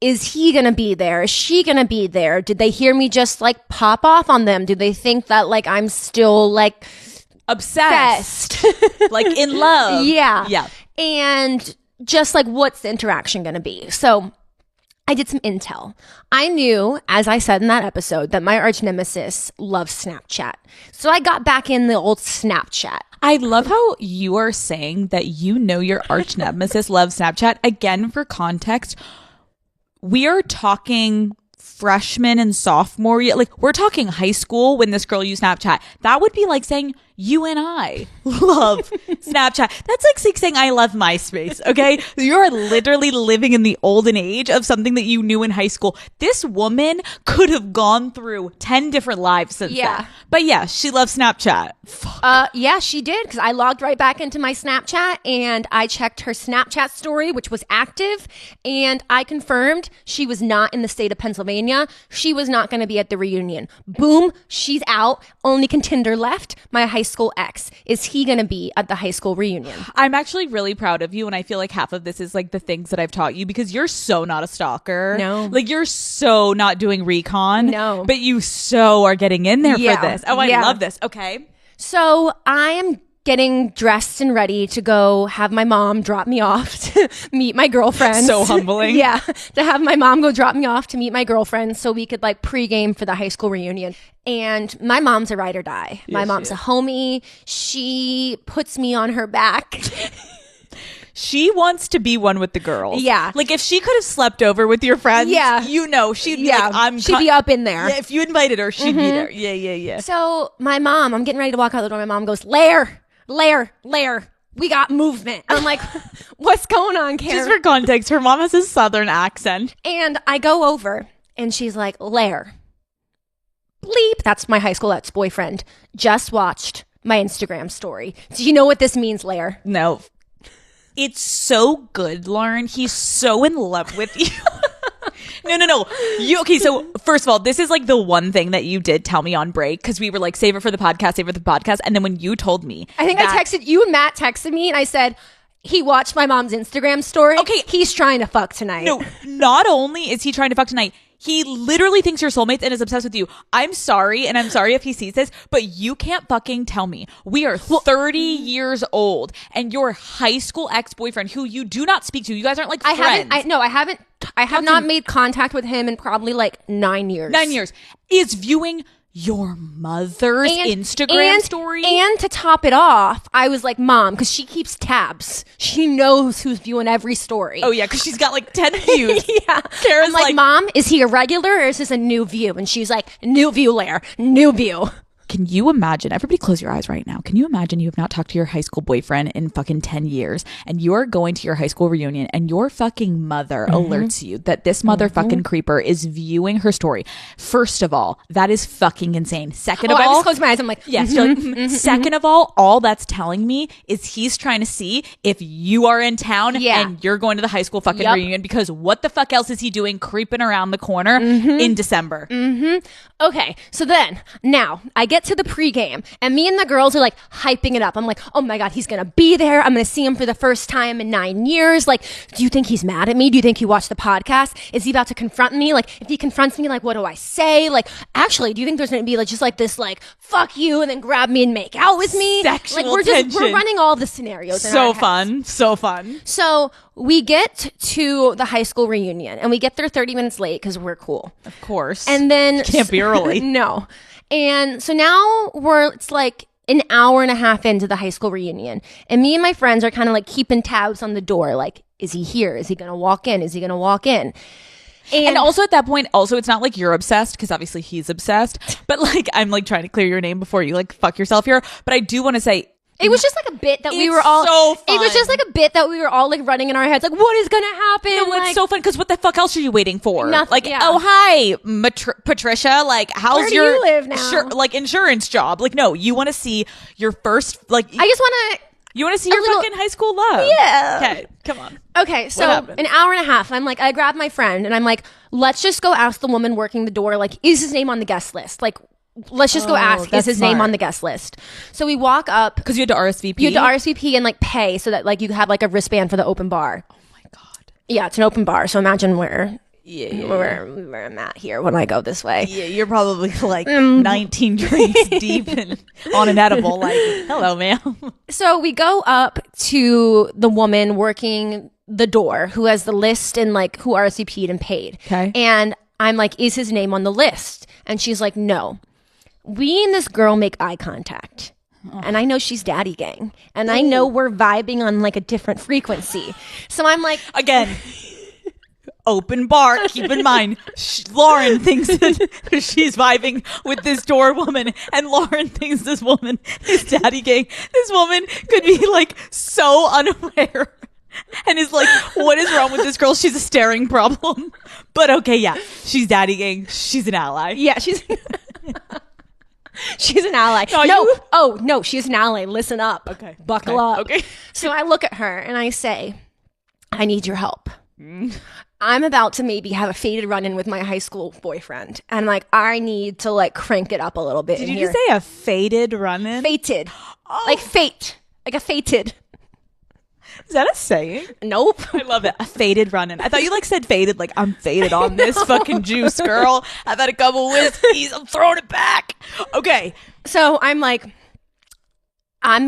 C: is he going to be there? Is she going to be there? Did they hear me just like pop off on them? Do they think that like I'm still like
B: obsessed? Like in love?
C: Yeah.
B: Yeah.
C: And just like, what's the interaction going to be? So I did some intel. I knew, as I said in that episode, that my arch nemesis loves Snapchat. So I got back in the old Snapchat.
B: I love how you are saying that you know your arch nemesis loves Snapchat. Again, for context, we are talking freshman and sophomore year. Like, we're talking high school when this girl used Snapchat. That would be like saying you and I love Snapchat. That's like saying I love MySpace, okay? You're literally living in the olden age of something that you knew in high school. This woman could have gone through 10 different lives since then. But yeah, she loves Snapchat.
C: Yeah, she did, because I logged right back into my Snapchat and I checked her Snapchat story, which was active, and I confirmed she was not in the state of Pennsylvania. She was not going to be at the reunion. Boom, she's out. Only contender left, my high school ex. Is he going to be at the high school reunion?
B: I'm actually really proud of you, and I feel like half of this is like the things that I've taught you, because you're so not a stalker.
C: No.
B: Like, you're so not doing recon.
C: No.
B: But you so are getting in there for this. Oh, I love this. Okay.
C: So I am getting dressed and ready to go have my mom drop me off to meet my girlfriends.
B: So humbling.
C: Yeah, to have my mom go drop me off to meet my girlfriends so we could like pregame for the high school reunion. And my mom's a ride or die. My mom's a homie. She puts me on her back.
B: She wants to be one with the girls.
C: Yeah.
B: Like, if she could have slept over with your friends, you know, she'd be like,
C: she'd be up in there.
B: Yeah, if you invited her, she'd be there. Yeah.
C: So my mom, I'm getting ready to walk out the door. My mom goes, Lair, we got movement. I'm like, what's going on, Karen?
B: Just for context, her mom has a southern accent.
C: And I go over and she's like, Lair, bleep. That's my high school ex-boyfriend. Just watched my Instagram story. Do you know what this means, Lair?
B: No. It's so good, Lauren. He's so in love with you. No. Okay, so first of all, this is like the one thing that you did tell me on break, because we were like, save it for the podcast. And then when you told me,
C: I think I texted you and Matt texted me and I said, he watched my mom's Instagram story.
B: Okay.
C: He's trying to fuck tonight.
B: No, not only is he trying to fuck tonight, he literally thinks you're soulmates and is obsessed with you. I'm sorry, and I'm sorry if he sees this, but you can't fucking tell me. We are 30 years old, and your high school ex-boyfriend, who you do not speak to, you guys aren't like friends.
C: I have not made contact with him in probably like 9 years.
B: 9 years. Is viewing your mother's Instagram story?
C: And to top it off, I was like, Mom, because she keeps tabs. She knows who's viewing every story.
B: Oh, yeah, because she's got like 10 views.
C: Yeah.
B: Kara's
C: I'm like, Mom, is he a regular or is this a new view? And she's like, new view, Lair. New view.
B: Can you imagine, everybody close your eyes right now. Can you imagine you have not talked to your high school boyfriend in fucking 10 years and you're going to your high school reunion and your fucking mother alerts you that this motherfucking creeper is viewing her story? First of all, that is fucking insane. Second of
C: I
B: all,
C: just closed my eyes. I'm like,
B: yes. Second of all that's telling me is he's trying to see if you are in town and you're going to the high school fucking reunion, because what the fuck else is he doing creeping around the corner in December?
C: Okay, so then now I get to the pregame and me and the girls are like hyping it up. I'm like, oh my God, he's gonna be there. I'm gonna see him for the first time in 9 years. Like, do you think he's mad at me? Do you think he watched the podcast? Is he about to confront me? Like, if he confronts me, like, what do I say? Like, actually, do you think there's gonna be like just like this, like, fuck you, and then grab me and make out with me?
B: Sexual
C: like, we're running all the scenarios.
B: So fun.
C: So we get to the high school reunion and we get there 30 minutes late because we're cool.
B: Of course.
C: And then
B: can't be early.
C: No. And so now it's like an hour and a half into the high school reunion. And me and my friends are kind of like keeping tabs on the door. Like, is he here? Is he going to walk in? Is he going to walk in?
B: And also at that point, also, it's not like you're obsessed, because obviously he's obsessed. But like, I'm like trying to clear your name before you like fuck yourself here. But I do want to say,
C: it was just like a bit that we were all. So fun. It was just like a bit that we were all like running in our heads, like, what is gonna happen?
B: No,
C: like,
B: it's so fun, because what the fuck else are you waiting for?
C: Nothing.
B: Like, oh hi, Patricia. Like, how's
C: where do
B: your
C: you live now?
B: like insurance job? Like, no, you want to see your first like.
C: I just want to.
B: You want to see your fucking high school love?
C: Yeah.
B: Okay, come on.
C: Okay, so an hour and a half. I'm like, I grab my friend and I'm like, let's just go ask the woman working the door. Like, is his name on the guest list? Like, let's just go ask, is his name on the guest list? So we walk up.
B: Because you had to RSVP?
C: You had to RSVP and like pay so that like you have like a wristband for the open bar.
B: Oh my God.
C: Yeah, it's an open bar. So imagine where I'm at here when I go this way.
B: Yeah, you're probably like 19 drinks deep and on an edible. Like, hello, ma'am.
C: So we go up to the woman working the door who has the list and like who RSVP'd and paid.
B: Okay.
C: And I'm like, is his name on the list? And she's like, no. We and this girl make eye contact. And I know she's daddy gang. And I know we're vibing on like a different frequency. So I'm like,
B: again, open bar. Keep in mind, Lauren thinks that she's vibing with this door woman, and Lauren thinks this woman is daddy gang. This woman could be like so unaware and is like, what is wrong with this girl? She's a staring problem. But okay, yeah, she's daddy gang. She's an ally.
C: yeah, she's an ally. No, she's an ally. Listen up.
B: Okay.
C: Buckle up.
B: Okay.
C: So I look at her and I say, I need your help. I'm about to maybe have a faded run-in with my high school boyfriend. And like, I need to like crank it up a little bit.
B: Did you just say a faded run-in?
C: Fated. Like fate. Like a fated.
B: Is that a saying?
C: Nope.
B: I love it. A faded run-in. I thought you like said faded, like I'm faded on this fucking juice, girl. I've had a couple whiskeys. I'm throwing it back. Okay.
C: So I'm like, are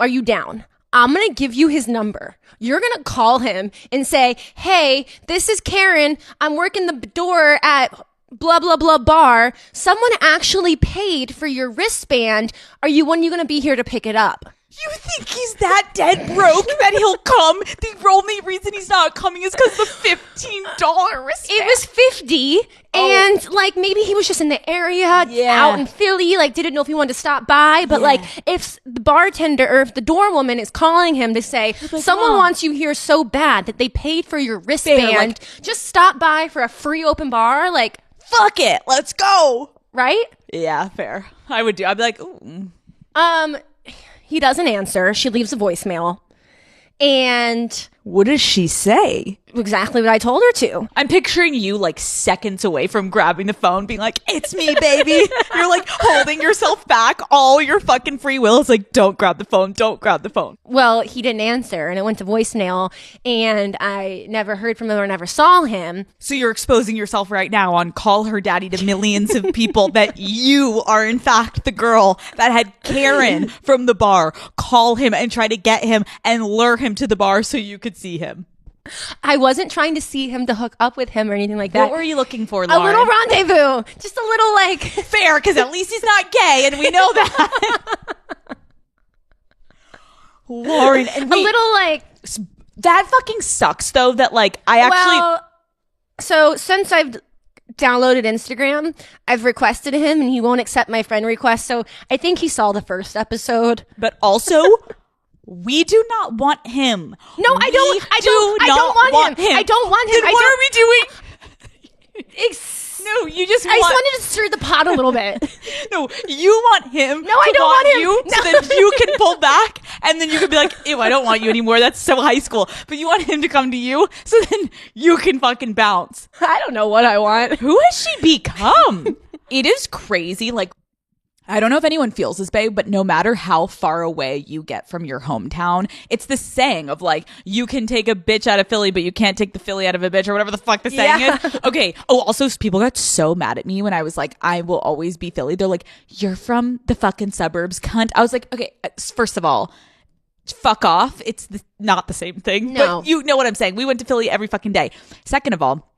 C: you down? I'm going to give you his number. You're going to call him and say, hey, this is Karen. I'm working the door at blah, blah, blah bar. Someone actually paid for your wristband. When are you going to be here to pick it up?
B: You think he's that dead broke that he'll come? The only reason he's not coming is because the $15 wristband.
C: It was $50, and like maybe he was just in the area, out in Philly, like didn't know if he wanted to stop by. But like, if the bartender or if the door woman is calling him to say someone wants you here so bad that they paid for your wristband, just stop by for a free open bar. Like,
B: fuck it, let's go.
C: Right?
B: Yeah, fair. I would do. I'd be like, ooh.
C: He doesn't answer. She leaves a voicemail. And
B: what does she say?
C: Exactly what I told her to.
B: I'm picturing you like seconds away from grabbing the phone, being like, it's me, baby. You're like holding yourself back. All your fucking free will is like, don't grab the phone. Don't grab the phone.
C: Well, he didn't answer and it went to voicemail and I never heard from him or never saw him.
B: So you're exposing yourself right now on Call Her Daddy to millions of people that you are in fact the girl that had Karen from the bar call him and try to get him and lure him to the bar so you could see him.
C: I wasn't trying to see him to hook up with him or anything like that.
B: What were you looking for,
C: A
B: Lauren?
C: little rendezvous. Just a little like...
B: Fair, because at least he's not gay, and we know that. Lauren, and
C: a little like...
B: That fucking sucks, though, that like I actually...
C: Well, so since I've downloaded Instagram, I've requested him and he won't accept my friend request. So I think he saw the first episode.
B: But also, we do not want him.
C: No, I don't want him. I don't want him.
B: Then what are we doing? No, you just
C: I just wanted to stir the pot a little bit.
B: No, you want him.
C: No, I don't want him.
B: You,
C: No.
B: so that you can pull back, and then you can be like, ew, I don't want you anymore. That's so high school. But you want him to come to you, so then you can fucking bounce.
C: I don't know what I want.
B: Who has she become? It is crazy. Like, I don't know if anyone feels this way, but no matter how far away you get from your hometown, it's the saying of like, you can take a bitch out of Philly, but you can't take the Philly out of a bitch, or whatever the fuck the saying is. Okay. Oh, also, people got so mad at me when I was like, I will always be Philly. They're like, you're from the fucking suburbs, cunt. I was like, okay, first of all, fuck off. It's not the same thing.
C: No.
B: But you know what I'm saying. We went to Philly every fucking day. Second of all,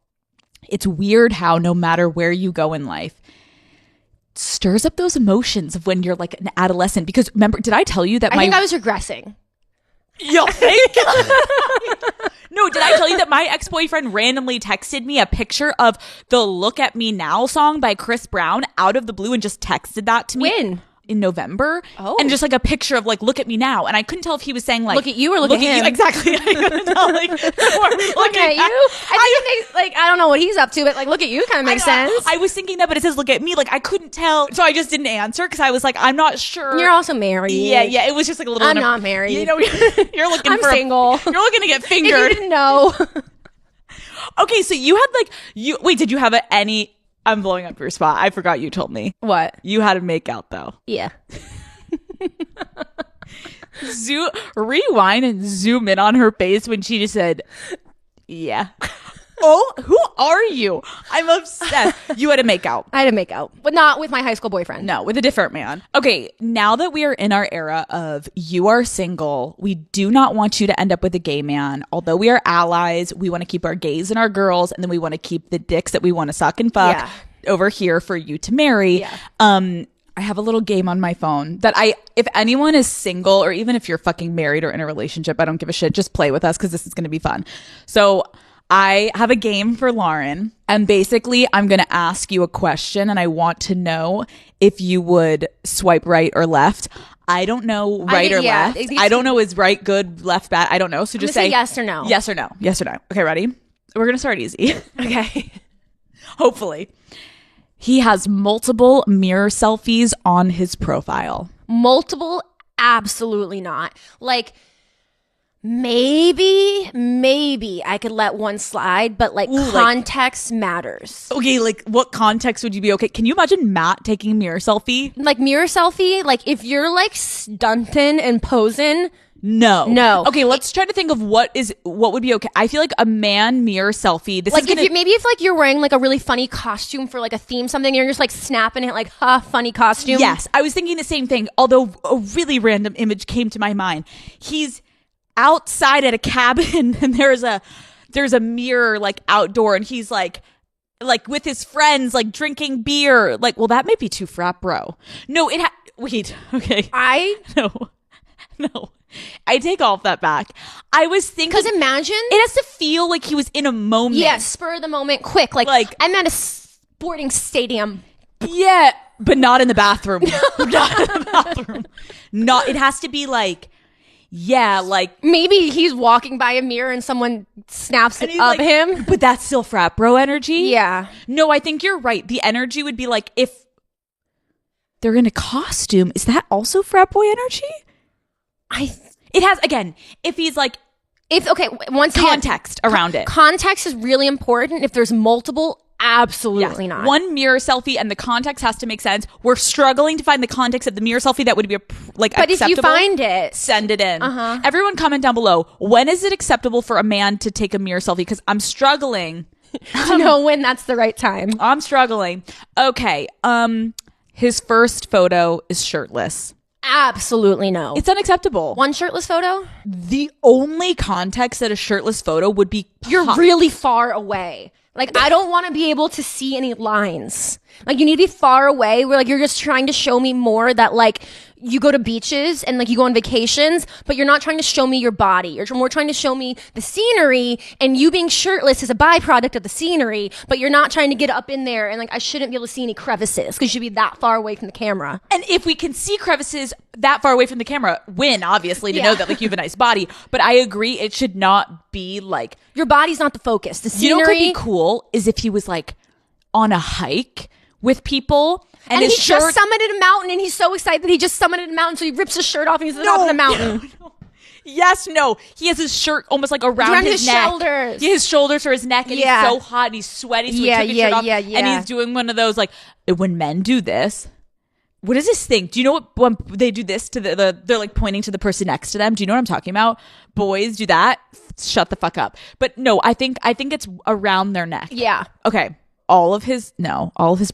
B: it's weird how no matter where you go in life, stirs up those emotions of when you're like an adolescent. Because remember, did I tell you that
C: I think I was regressing.
B: You think? No, did I tell you that my ex-boyfriend randomly texted me a picture of the Look at Me Now song by Chris Brown out of the blue and just texted that to me?
C: When?
B: In November.
C: Oh.
B: And just like a picture of like, look at me now. And I couldn't tell if he was saying like,
C: Look at you or look at him.
B: You. Exactly. I couldn't tell, like,
C: Look at you. I think it makes, like, I don't know what he's up to, but like, look at you kind of makes sense.
B: I was thinking that, but it says look at me. Like, I couldn't tell. So I just didn't answer because I was like, I'm not sure.
C: You're also married.
B: Yeah. It was just like a little.
C: I'm not married.
B: You know, you're looking
C: I'm
B: for.
C: single.
B: You're looking to get
C: If
B: fingered.
C: you didn't know.
B: Okay, so you had like wait, did you have any? I'm blowing up your spot. I forgot you told me.
C: What?
B: You had to make out though.
C: Yeah.
B: Rewind and zoom in on her face when she just said, yeah. Oh, who are you? I'm obsessed. You had to make out.
C: I had to make out, but not with my high school boyfriend.
B: No, with a different man. Okay, now that we are in our era of you are single, we do not want you to end up with a gay man. Although we are allies, we want to keep our gays and our girls, and then we want to keep the dicks that we want to suck and fuck over here for you to marry.
C: Yeah.
B: I have a little game on my phone that if anyone is single or even if you're fucking married or in a relationship, I don't give a shit. Just play with us because this is going to be fun. So I have a game for Lauren, and basically I'm going to ask you a question and I want to know if you would swipe right or left. I don't know right or left. I don't know is right good, left bad. I don't know. So just say
C: yes or no.
B: Yes or no. Yes or no. Okay, ready? We're going to start easy.
C: Okay.
B: Hopefully. He has multiple mirror selfies on his profile.
C: Multiple? Absolutely not. Like, maybe I could let one slide, but like context matters.
B: Okay, like what context would you be okay? Can you imagine Matt taking a mirror selfie?
C: Like mirror selfie, like if you're like stunting and posing.
B: No. Okay, let's try to think of what would be okay. I feel like a man mirror selfie. This
C: like
B: is gonna,
C: if like you're wearing like a really funny costume for like a theme something, and you're just like snapping it like funny costume.
B: Yes, I was thinking the same thing. Although a really random image came to my mind. He's outside at a cabin and there's a mirror like outdoor, and he's like with his friends like drinking beer. Like, well, that might be too frat bro. No, wait. Okay, no. I take all of that back. I was thinking,
C: because imagine
B: it has to feel like he was in a moment.
C: Yeah, spur of the moment, quick. Like I'm at a sporting stadium.
B: Yeah, but not in the bathroom. Not in the bathroom. It has to be like, yeah, like
C: maybe he's walking by a mirror and someone snaps it of him.
B: But that's still frat bro energy.
C: Yeah.
B: No, I think you're right. The energy would be like if they're in a costume. Is that also frat boy energy? It has, again, if he's like,
C: once
B: context around it.
C: Context is really important. If there's multiple, absolutely not.
B: One mirror selfie and the context has to make sense. We're struggling to find the context of the mirror selfie that would be
C: but
B: acceptable.
C: If you find it,
B: send it in. Everyone comment down below. When is it acceptable for a man to take a mirror selfie? Because I'm struggling
C: to know when that's the right time.
B: I'm struggling. Okay. His first photo is shirtless.
C: Absolutely no.
B: It's unacceptable.
C: One shirtless photo?
B: The only context that a shirtless photo would be
C: You're really far away. Like, I don't want to be able to see any lines. Like, you need to be far away where, like, you're just trying to show me more that, like, you go to beaches and, like, you go on vacations, but you're not trying to show me your body. You're more trying to show me the scenery, and you being shirtless is a byproduct of the scenery, but you're not trying to get up in there, and, like, I shouldn't be able to see any crevices because you should be that far away from the camera.
B: And if we can see crevices that far away from the camera, win, obviously, to know that, like, you have a nice body. But I agree, it should not be, like...
C: Your body's not the focus. The scenery...
B: You know what could be cool is if he was, like, on a hike with people...
C: And he just summited a mountain, and he's so excited that he just summited a mountain, so he rips his shirt off and he's up on the mountain.
B: No. Yes, no. He has his shirt almost like around his neck.
C: Shoulders.
B: Yeah, his shoulders or his neck, and he's so hot and he's sweaty, so he took his shirt off. And he's doing one of those, like, when men do this, what is this thing? Do you know what, when they do this to they're like pointing to the person next to them? Do you know what I'm talking about? Boys do that. Shut the fuck up. But no, I think it's around their neck.
C: Yeah.
B: Okay. All of his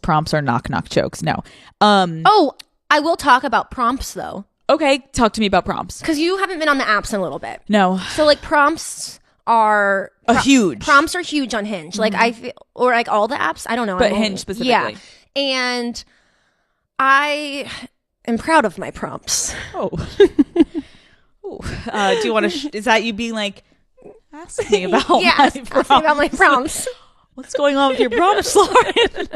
B: prompts are knock jokes. No.
C: Oh, I will talk about prompts though.
B: Okay, talk to me about prompts.
C: Because you haven't been on the apps in a little bit.
B: No.
C: So like prompts are
B: huge.
C: Prompts are huge on Hinge. Like I feel, or like all the apps. I don't know.
B: But Hinge specifically.
C: Yeah. And I am proud of my prompts.
B: Oh. Do you want to? Is that you being like, ask me about
C: ask me about my prompts.
B: What's going on with your prompts, Lauren?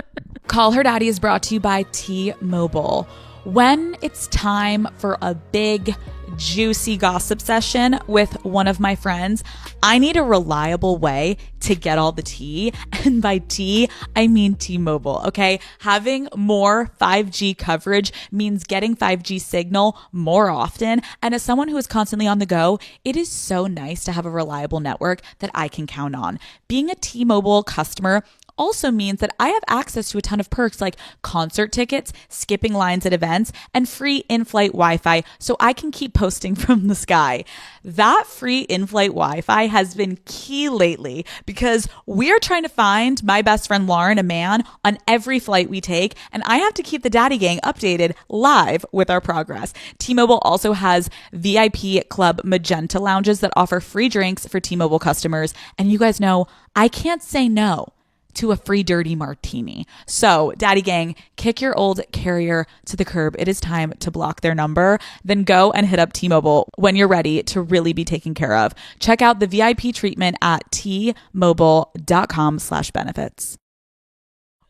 B: Call Her Daddy is brought to you by T-Mobile. When it's time for a big, juicy gossip session with one of my friends, I need a reliable way to get all the tea. And by tea, I mean T-Mobile, okay? Having more 5G coverage means getting 5G signal more often. And as someone who is constantly on the go, it is so nice to have a reliable network that I can count on. Being a T-Mobile customer also means that I have access to a ton of perks like concert tickets, skipping lines at events, and free in-flight Wi-Fi so I can keep posting from the sky. That free in-flight Wi-Fi has been key lately because we're trying to find my best friend Lauren a man on every flight we take, and I have to keep the Daddy Gang updated live with our progress. T-Mobile also has VIP Club Magenta lounges that offer free drinks for T-Mobile customers, and you guys know I can't say no to a free dirty martini. So, Daddy Gang, kick your old carrier to the curb. It is time to block their number. Then go and hit up T-Mobile when you're ready to really be taken care of. Check out the VIP treatment at tmobile.com/benefits.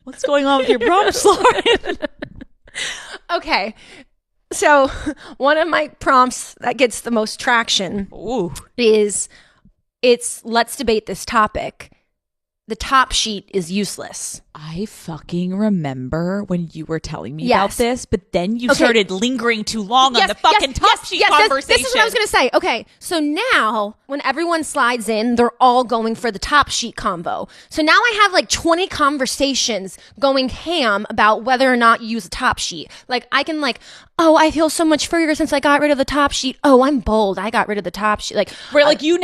B: What's going on with your prompts, Lauren?
C: Okay. So, one of my prompts that gets the most traction is let's debate this topic. The top sheet is useless.
B: I fucking remember when you were telling me about this, but then you started lingering too long on the fucking top sheet conversation.
C: This is what I was going to say. Okay, so now when everyone slides in, they're all going for the top sheet combo. So now I have like 20 conversations going ham about whether or not you use a top sheet. Like I can like, oh, I feel so much freer since I got rid of the top sheet. Oh, I'm bold. I got rid of the top sheet. Like
B: where like you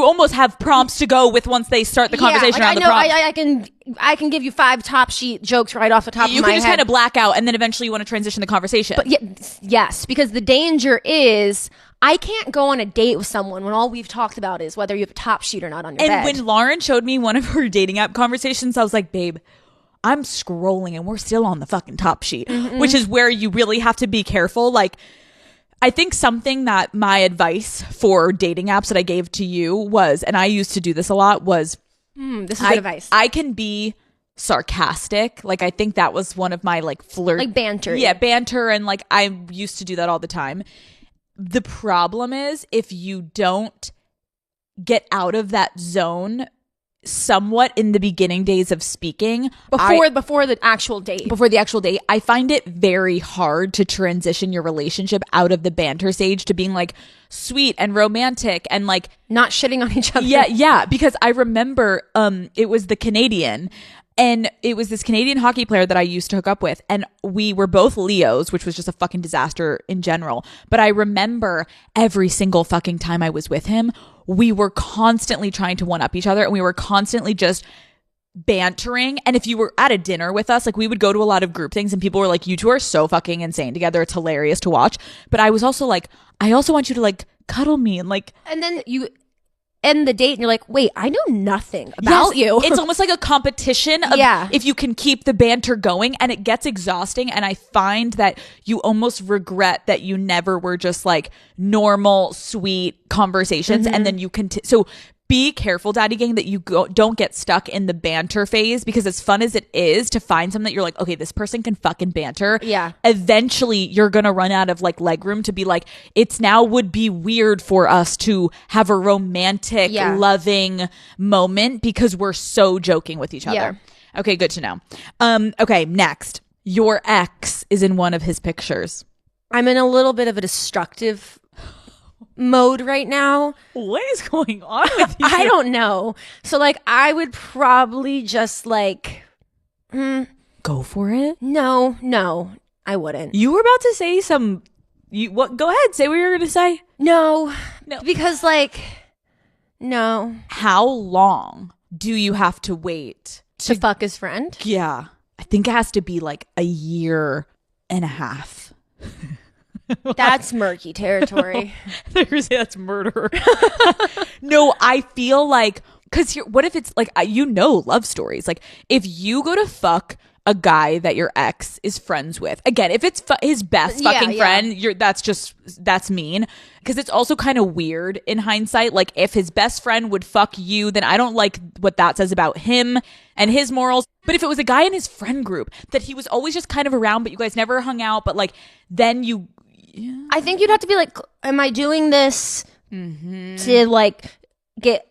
B: almost have prompts to go with once they start the conversation around the prompts.
C: I can give you 5 top sheet jokes right off the top of my head.
B: You can just kind of black out and then eventually you want to transition the conversation.
C: But yes, because the danger is I can't go on a date with someone when all we've talked about is whether you have a top sheet or not on your bed.
B: And when Lauren showed me one of her dating app conversations, I was like, babe, I'm scrolling and we're still on the fucking top sheet, which is where you really have to be careful. Like, I think something that my advice for dating apps that I gave to you was, and I used to do this a lot, was
C: this is good advice.
B: I can be sarcastic. Like, I think that was one of my like flirt,
C: like banter.
B: Yeah, banter. And like, I used to do that all the time. The problem is if you don't get out of that zone somewhat in the beginning days of speaking
C: before the actual date,
B: I find it very hard to transition your relationship out of the banter stage to being like sweet and romantic and like
C: not shitting on each other.
B: Yeah, because I remember it was the Canadian, and it was this Canadian hockey player that I used to hook up with, and we were both Leos, which was just a fucking disaster in general. But I remember every single fucking time I was with him, we were constantly trying to one-up each other, and we were constantly just bantering. And if you were at a dinner with us, like we would go to a lot of group things and people were like, you two are so fucking insane together. It's hilarious to watch. But I was also like, I also want you to like cuddle me and like.
C: And then you end the date and you're like, wait, I know nothing about you.
B: It's almost like a competition of if you can keep the banter going, and it gets exhausting. And I find that you almost regret that you never were just like normal, sweet conversations. And then you so be careful, Daddy Gang, that you don't get stuck in the banter phase, because as fun as it is to find something that you're like, okay, this person can fucking banter.
C: Yeah.
B: Eventually you're going to run out of like leg room to be like, it's now would be weird for us to have a romantic, loving moment because we're so joking with each other.
C: Yeah.
B: Okay, good to know. Okay, next. Your ex is in one of his pictures.
C: I'm in a little bit of a destructive mode right now.
B: What is going on with you?
C: I don't know. So like I would probably just like
B: go for it.
C: No, I wouldn't.
B: You were about to say what? Go ahead, say what you're gonna say.
C: No, because like no.
B: How long do you have to wait
C: to fuck his friend?
B: Yeah, I think it has to be like a year and a half.
C: That's murky territory.
B: That's murder. No, I feel like, because what if it's like, love stories. Like if you go to fuck a guy that your ex is friends with, again, if it's his best fucking friend, that's mean. Because it's also kind of weird in hindsight. Like if his best friend would fuck you, then I don't like what that says about him and his morals. But if it was a guy in his friend group that he was always just kind of around, but you guys never hung out, but like then you... Yeah.
C: I think you'd have to be like, am I doing this to like get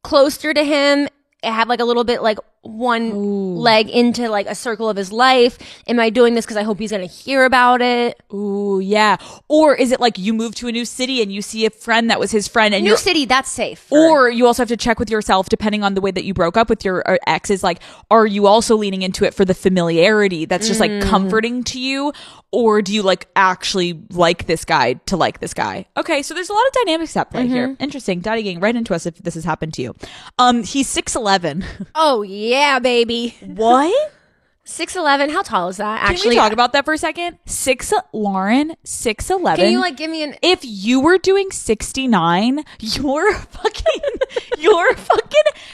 C: closer to him, have like a little bit like one leg into like a circle of his life? Am I doing this because I hope he's gonna hear about it?
B: Ooh, yeah. Or is it like you move to a new city and you see a friend that was his friend and
C: new city, that's safe.
B: Or you also have to check with yourself, depending on the way that you broke up with your ex, is like, are you also leaning into it for the familiarity that's just like comforting to you? Or do you like actually like this guy to like this guy? Okay, so there's a lot of dynamics at play here. Interesting. Daddy Gang, right into us if this has happened to you. He's 6'11".
C: Oh yeah, baby.
B: What?
C: 6'11". How tall is that?
B: Actually, can we talk about that for a second? Lauren, 6'11".
C: Can you like give me an?
B: If you were doing 69, your fucking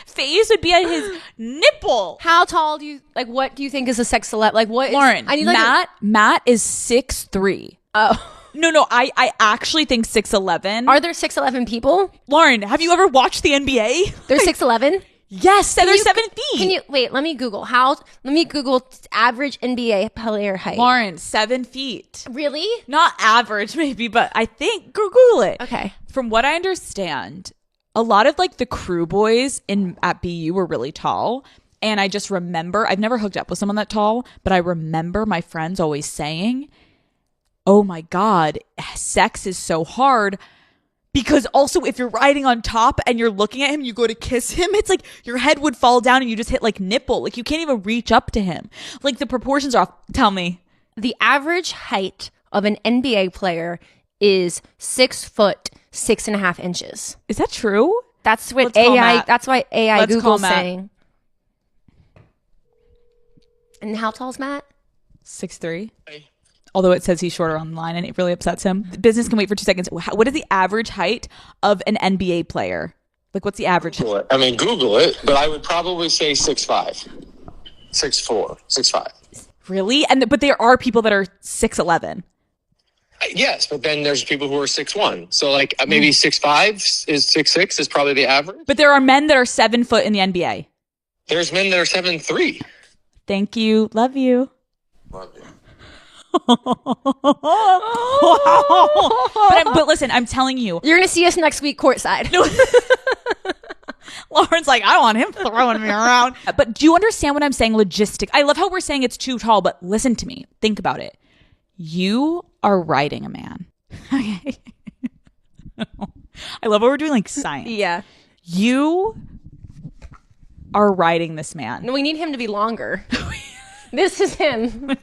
B: face would be at his nipple.
C: How tall do you like? What do you think is a 6'11"? Like what?
B: Lauren, I need like Matt is 6'3".
C: Oh.
B: No, I actually think 6'11".
C: Are there 6'11" people?
B: Lauren, have you ever watched the NBA?
C: They're 6'11".
B: Yes, they're 7 feet.
C: Can you wait? Let me Google average NBA player height.
B: Lauren, 7 feet.
C: Really?
B: Not average, maybe, but I think Google it.
C: Okay.
B: From what I understand, a lot of like the crew boys at BU were really tall. And I just remember, I've never hooked up with someone that tall, but I remember my friends always saying, oh my God, sex is so hard. Because also if you're riding on top and you're looking at him, you go to kiss him, it's like your head would fall down and you just hit like nipple. Like you can't even reach up to him. Like the proportions are off. Tell me.
C: The average height of an NBA player is 6 foot, 6.5 inches.
B: Is that true?
C: That's what AI, that's why AI Google's saying. And how tall is Matt?
B: 6'3". Although it says he's shorter online and it really upsets him. The business can wait for 2 seconds. What is the average height of an NBA player? Like, what's the average?
D: I mean, Google it, but I would probably say 6'5", 6'4", 6'5".
B: Really? But there are people that are 6'11".
D: Yes, but then there's people who are 6'1". So like maybe 6'5" is 6'6" is probably the average.
B: But there are men that are 7 foot in the NBA.
D: There's men that are 7'3".
B: Thank you. Love you.
D: Love you.
B: but listen, I'm telling you,
C: you're gonna see us next week courtside.
B: Lauren's like, I don't want him throwing me around. But do you understand what I'm saying? Logistic. I love how we're saying it's too tall, but listen to me. Think about it. You are riding a man. Okay. I love how we're doing like science.
C: Yeah.
B: You are riding this man.
C: No, we need him to be longer. This is him.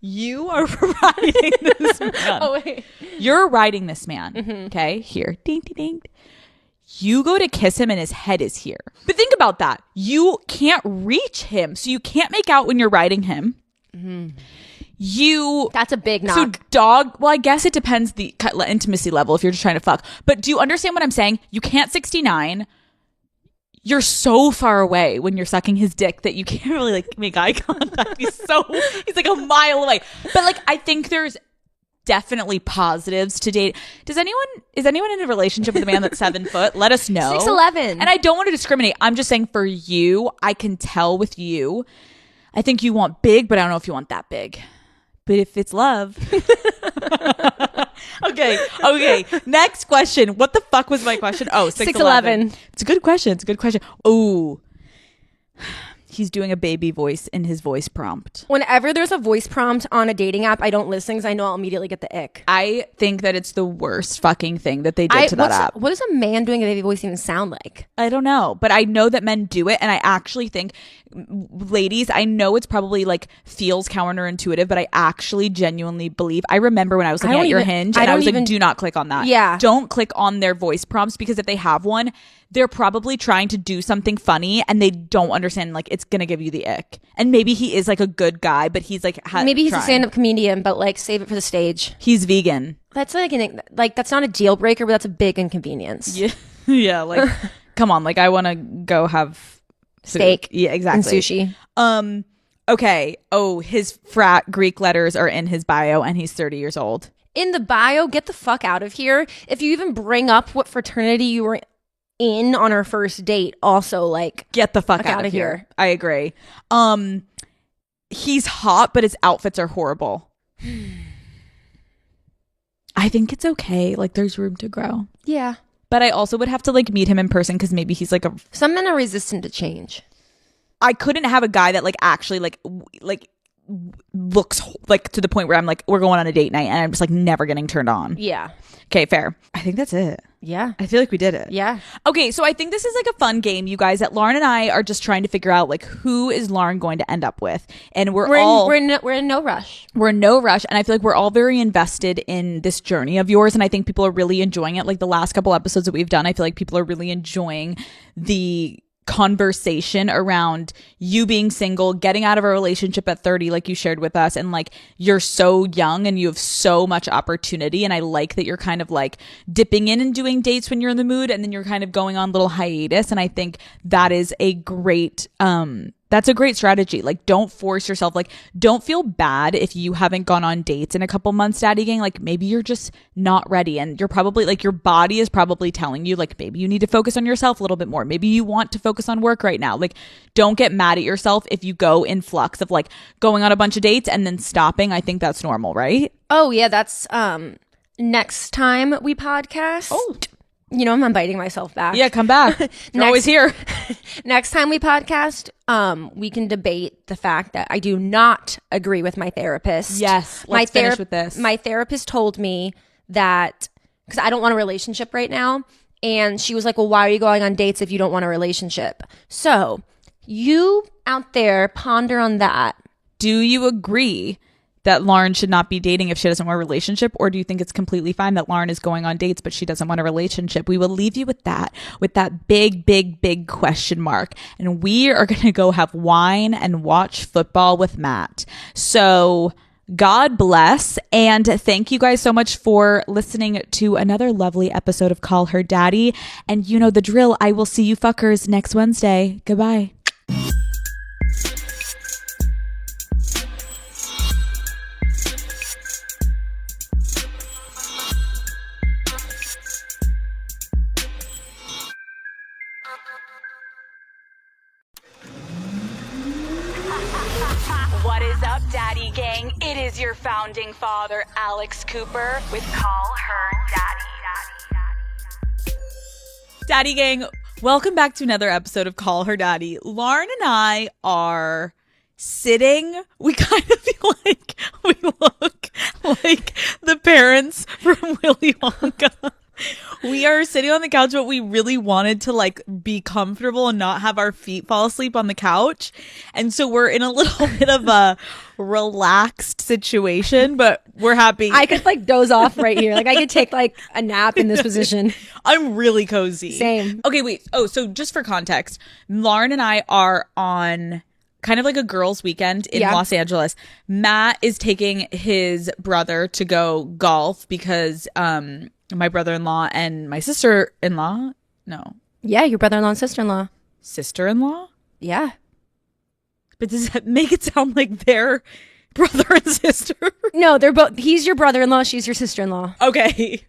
B: You are riding this man.
C: Oh, wait.
B: You're riding this man. Okay, here. Ding, ding, ding. You go to kiss him and his head is here. But think about that. You can't reach him, so you can't make out when you're riding him.
C: That's a big knock.
B: Well, I guess it depends the intimacy level if you're just trying to fuck. But do you understand what I'm saying? You can't 69. You're so far away when you're sucking his dick that you can't really like make eye contact. He's like a mile away. But like, I think there's definitely positives to date. Is anyone in a relationship with a man that's 7 foot? Let us know.
C: 6'11".
B: And I don't want to discriminate. I'm just saying for you, I can tell with you. I think you want big, but I don't know if you want that big. But if it's love. Okay. Next question. What the fuck was my question? Oh, 6'11". It's a good question. Oh, he's doing a baby voice in his voice prompt.
C: Whenever there's a voice prompt on a dating app, I don't listen because I know I'll immediately get the ick.
B: I think that it's the worst fucking thing that they did to that app.
C: What does a man doing a baby voice even sound like?
B: I don't know, but I know that men do it, and I actually think, ladies, I know it's probably like feels counterintuitive, but I actually genuinely believe. I remember when I was looking at your Hinge, and I was like, do not click on that.
C: Yeah.
B: Don't click on their voice prompts, because if they have one, they're probably trying to do something funny and they don't understand, like, it's gonna give you the ick. And maybe he is like a good guy, but he's like
C: maybe he's a stand-up comedian, but like save it for the stage.
B: He's vegan.
C: That's like that's not a deal breaker, but that's a big inconvenience.
B: Yeah, like come on, like I want to go have
C: steak.
B: Yeah, exactly.
C: And sushi.
B: Okay. Oh, his frat Greek letters are in his bio, and he's 30 years old.
C: In the bio, get the fuck out of here. If you even bring up what fraternity you were in on our first date, also like
B: get the fuck out of here. I agree. He's hot, but his outfits are horrible. I think it's okay. Like, there's room to grow.
C: Yeah.
B: But I also would have to like meet him in person, because maybe he's like
C: some men are resistant to change.
B: I couldn't have a guy that like actually like looks like to the point where I'm like, we're going on a date night and I'm just like never getting turned on.
C: Yeah.
B: Okay, fair. I think that's it.
C: Yeah.
B: I feel like we did it.
C: Yeah.
B: Okay, so I think this is like a fun game, you guys, that Lauren and I are just trying to figure out like who is Lauren going to end up with. And we're in
C: no rush.
B: We're in no rush, and I feel like we're all very invested in this journey of yours, and I think people are really enjoying it. Like the last couple episodes that we've done, I feel like people are really enjoying the conversation around you being single, getting out of a relationship at 30 like you shared with us, and like you're so young and you have so much opportunity, and I like that you're kind of like dipping in and doing dates when you're in the mood, and then you're kind of going on little hiatus, and I think that is a great that's a great strategy. Like, don't force yourself. Like, don't feel bad if you haven't gone on dates in a couple months, Daddy Gang. Like, maybe you're just not ready, and you're probably like, your body is probably telling you like, maybe you need to focus on yourself a little bit more. Maybe you want to focus on work right now. Like, don't get mad at yourself if you go in flux of like going on a bunch of dates and then stopping. I think that's normal, right?
C: Oh yeah, that's next time we podcast.
B: Oh,
C: you know, I'm biting myself back.
B: Yeah, come back. You're always here.
C: Next time we podcast, we can debate the fact that I do not agree with my therapist.
B: Yes, let's finish with this.
C: My therapist told me that, because I don't want a relationship right now, and she was like, well, why are you going on dates if you don't want a relationship? So you out there ponder on that.
B: Do you agree that Lauren should not be dating if she doesn't want a relationship? Or do you think it's completely fine that Lauren is going on dates, but she doesn't want a relationship? We will leave you with that big, big, big question mark. And we are going to go have wine and watch football with Matt. So God bless. And thank you guys so much for listening to another lovely episode of Call Her Daddy. And you know the drill. I will see you fuckers next Wednesday. Goodbye.
A: What is up, Daddy Gang? It is your founding father, Alex Cooper, with Call Her Daddy.
B: Daddy Gang, welcome back to another episode of Call Her Daddy. Lauren and I are sitting. We kind of feel like we look like the parents from Willy Wonka. We are sitting on the couch, but we really wanted to like be comfortable and not have our feet fall asleep on the couch. And so we're in a little bit of a relaxed situation, but we're happy.
C: I could like doze off right here. Like I could take like a nap in this position.
B: I'm really cozy.
C: Same.
B: Okay, wait. Oh, so just for context, Lauren and I are on kind of like a girls' weekend in Los Angeles. Matt is taking his brother to go golf because my brother-in-law and my sister-in-law,
C: Yeah, your brother-in-law and sister-in-law.
B: Sister-in-law?
C: Yeah.
B: But does that make it sound like they're brother and sister?
C: No, they're both. He's your brother-in-law. She's your sister-in-law.
B: Okay.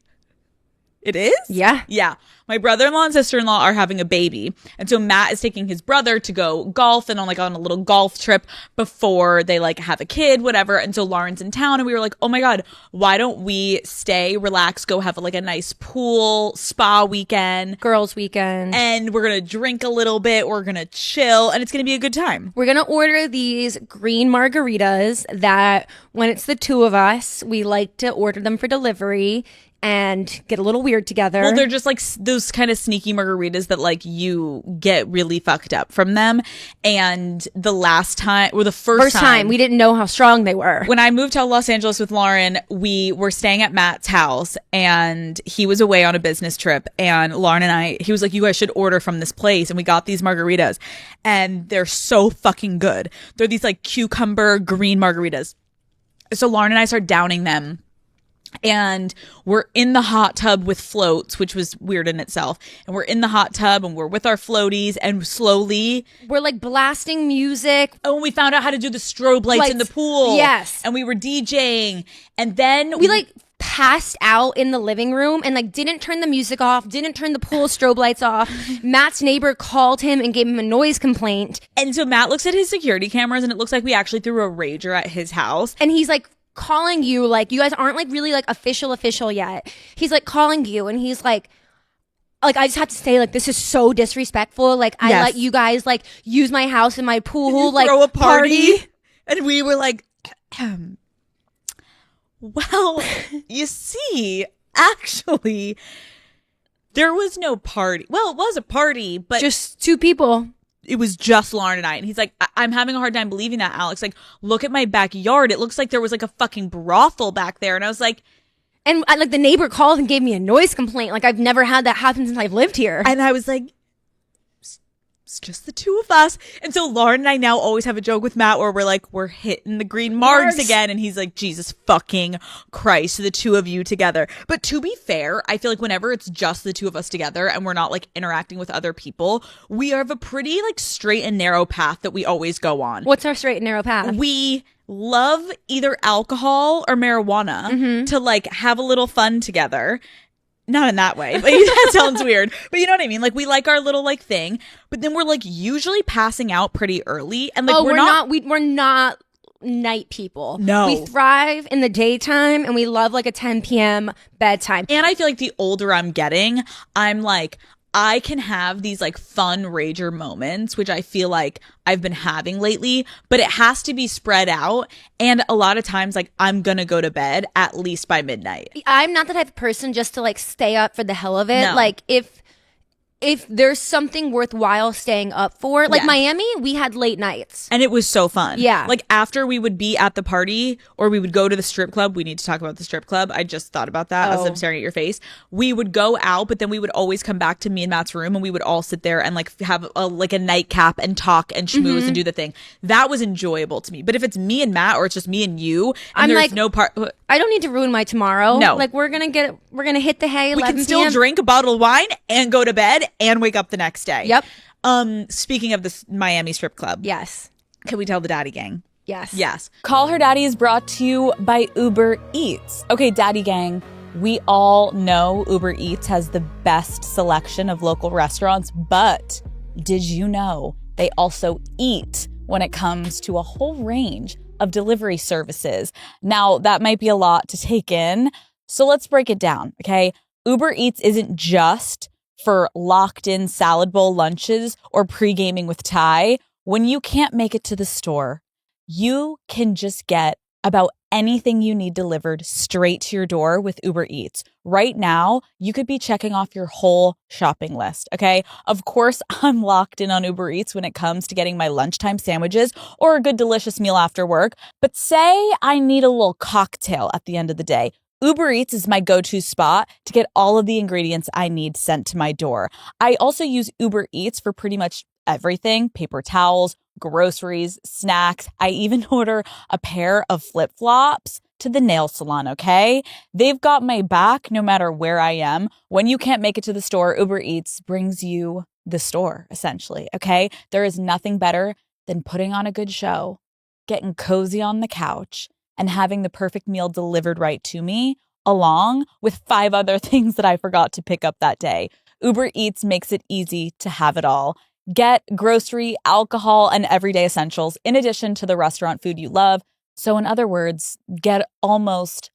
B: It is?
C: Yeah.
B: Yeah. My brother-in-law and sister-in-law are having a baby. And so Matt is taking his brother to go golf and on a little golf trip before they like have a kid, whatever. And so Lauren's in town and we were like, oh my God, why don't we stay, relax, go have like a nice pool, spa weekend.
C: Girls' weekend.
B: And we're going to drink a little bit. We're going to chill and it's going to be a good time.
C: We're going to order these green margaritas that when it's the two of us, we like to order them for delivery and get a little weird together.
B: Well, they're just like those kind of sneaky margaritas that like you get really fucked up from them. And the last time, or the first time,
C: we didn't know how strong they were.
B: When I moved to Los Angeles with Lauren, we were staying at Matt's house and he was away on a business trip. And Lauren and I, he was like, you guys should order from this place. And we got these margaritas and they're so fucking good. They're these like cucumber green margaritas. So Lauren and I start downing them. And we're in the hot tub with floats, which was weird in itself. And we're in the hot tub and we're with our floaties and slowly
C: we're like blasting music.
B: Oh, and we found out how to do the strobe lights in the pool.
C: Yes.
B: And we were DJing. And then
C: we like passed out in the living room and like didn't turn the music off, didn't turn the pool strobe lights off. Matt's neighbor called him and gave him a noise complaint.
B: And so Matt looks at his security cameras and it looks like we actually threw a rager at his house.
C: And he's like calling you, like you guys aren't like really like official yet. He's like calling you and he's like I just have to say, like, this is so disrespectful. Like, I let you guys like use my house and my pool, like
B: throw a party. And we were like, well, you see, actually, there was no party. Well, it was a party, but
C: just two people.
B: It was just Lauren and I. And he's like, I'm having a hard time believing that, Alex. Like, look at my backyard. It looks like there was like a fucking brothel back there. And I was like,
C: and like the neighbor called and gave me a noise complaint. Like I've never had that happen since I've lived here.
B: And I was like, it's just the two of us. And so Lauren and I now always have a joke with Matt where we're like, we're hitting the green margs again. And he's like, Jesus fucking Christ, the two of you together. But to be fair, I feel like whenever it's just the two of us together and we're not like interacting with other people, we have a pretty like straight and narrow path that we always go on.
C: What's our straight and narrow path?
B: We love either alcohol or marijuana to like have a little fun together. Not in that way, but that sounds weird. But you know what I mean? Like we like our little like thing, but then we're like usually passing out pretty early, and like we're
C: not night people.
B: No,
C: we thrive in the daytime, and we love like a 10 p.m. bedtime.
B: And I feel like the older I'm getting, I'm like, I can have these like fun rager moments, which I feel like I've been having lately, but it has to be spread out. And a lot of times, like I'm going to go to bed at least by midnight.
C: I'm not the type of person just to like stay up for the hell of it.
B: No.
C: Like if there's something worthwhile staying up for, like Miami, we had late nights.
B: And it was so fun.
C: Yeah.
B: Like after we would be at the party or we would go to the strip club. We need to talk about the strip club. I just thought about that as I'm staring at your face. We would go out, but then we would always come back to me and Matt's room and we would all sit there and like have a nightcap and talk and schmooze and do the thing. That was enjoyable to me. But if it's me and Matt or it's just me and you and there's like, no part.
C: I don't need to ruin my tomorrow.
B: No.
C: Like we're going to hit the hay.
B: We can still drink a bottle of wine and go to bed and wake up the next day.
C: Yep.
B: Speaking of this Miami strip club.
C: Yes.
B: Can we tell the daddy gang?
C: Yes.
B: Yes. Call Her Daddy is brought to you by Uber Eats. Okay, daddy gang, we all know Uber Eats has the best selection of local restaurants, but did you know they also eat when it comes to a whole range of delivery services? Now, that might be a lot to take in, so let's break it down, okay? Uber Eats isn't just for locked-in salad bowl lunches or pre-gaming with Ty. When you can't make it to the store, you can just get about anything you need delivered straight to your door with Uber Eats. Right now, you could be checking off your whole shopping list, okay? Of course, I'm locked in on Uber Eats when it comes to getting my lunchtime sandwiches or a good delicious meal after work. But say I need a little cocktail at the end of the day. Uber Eats is my go-to spot to get all of the ingredients I need sent to my door. I also use Uber Eats for pretty much everything: paper towels, groceries, snacks. I even order a pair of flip-flops to the nail salon, okay? They've got my back no matter where I am. When you can't make it to the store, Uber Eats brings you the store, essentially, okay? There is nothing better than putting on a good show, getting cozy on the couch, and having the perfect meal delivered right to me, along with 5 other things that I forgot to pick up that day. Uber Eats makes it easy to have it all. Get grocery, alcohol, and everyday essentials in addition to the restaurant food you love. So in other words, get almost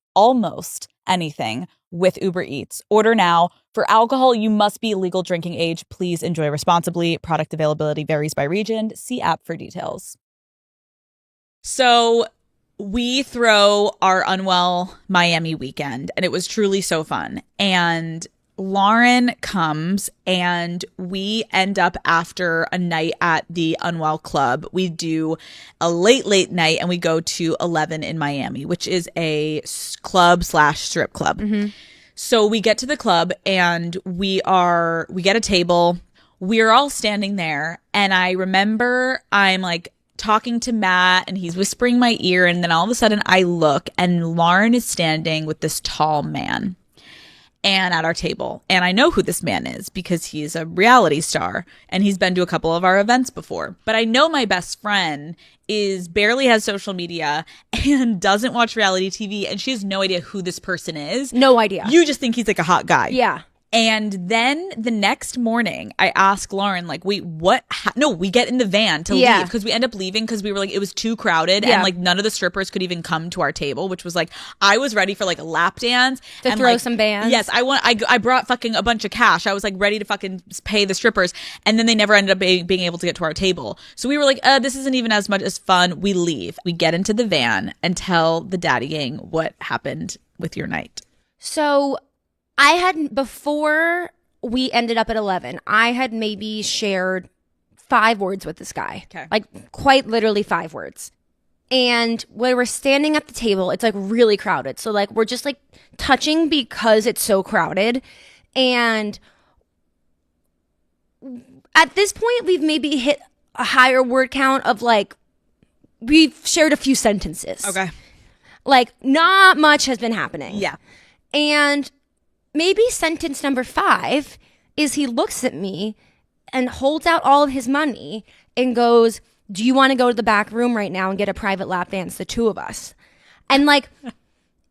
B: anything with Uber Eats. Order now. For alcohol, you must be legal drinking age. Please enjoy responsibly. Product availability varies by region. See app for details. So we throw our Unwell Miami weekend, and it was truly so fun. And Lauren comes, and we end up after a night at the Unwell Club. We do a late night, and we go to 11 in Miami, which is a club/strip club. Mm-hmm. So we get to the club, and we get a table. We're all standing there, and I remember I'm like talking to Matt, and he's whispering my ear, and then all of a sudden I look, and Lauren is standing with this tall man and at our table. And I know who this man is because he's a reality star and he's been to a couple of our events before. But I know my best friend barely has social media and doesn't watch reality TV, and she has no idea who this person is.
C: No idea.
B: You just think he's like a hot guy.
C: Yeah.
B: And then the next morning, I ask Lauren, like, wait, what? No, we get in the van to leave because we end up leaving because we were like, it was too crowded and like none of the strippers could even come to our table, which was like, I was ready for like a lap dance.
C: To throw some bands.
B: Yes, I brought fucking a bunch of cash. I was like ready to fucking pay the strippers. And then they never ended up being able to get to our table. So we were like, this isn't even as much as fun. We leave. We get into the van and tell the daddy gang what happened with your night.
C: So I had, before we ended up at 11, I had maybe shared 5 words with this guy. Okay. Like quite literally 5 words. And when we're standing at the table, it's like really crowded. So like we're just like touching because it's so crowded. And at this point, we've maybe hit a higher word count of like, we've shared a few sentences.
B: Okay.
C: Like not much has been happening.
B: Yeah.
C: And maybe sentence number 5 is he looks at me and holds out all of his money and goes, do you want to go to the back room right now and get a private lap dance, the 2 of us? And like,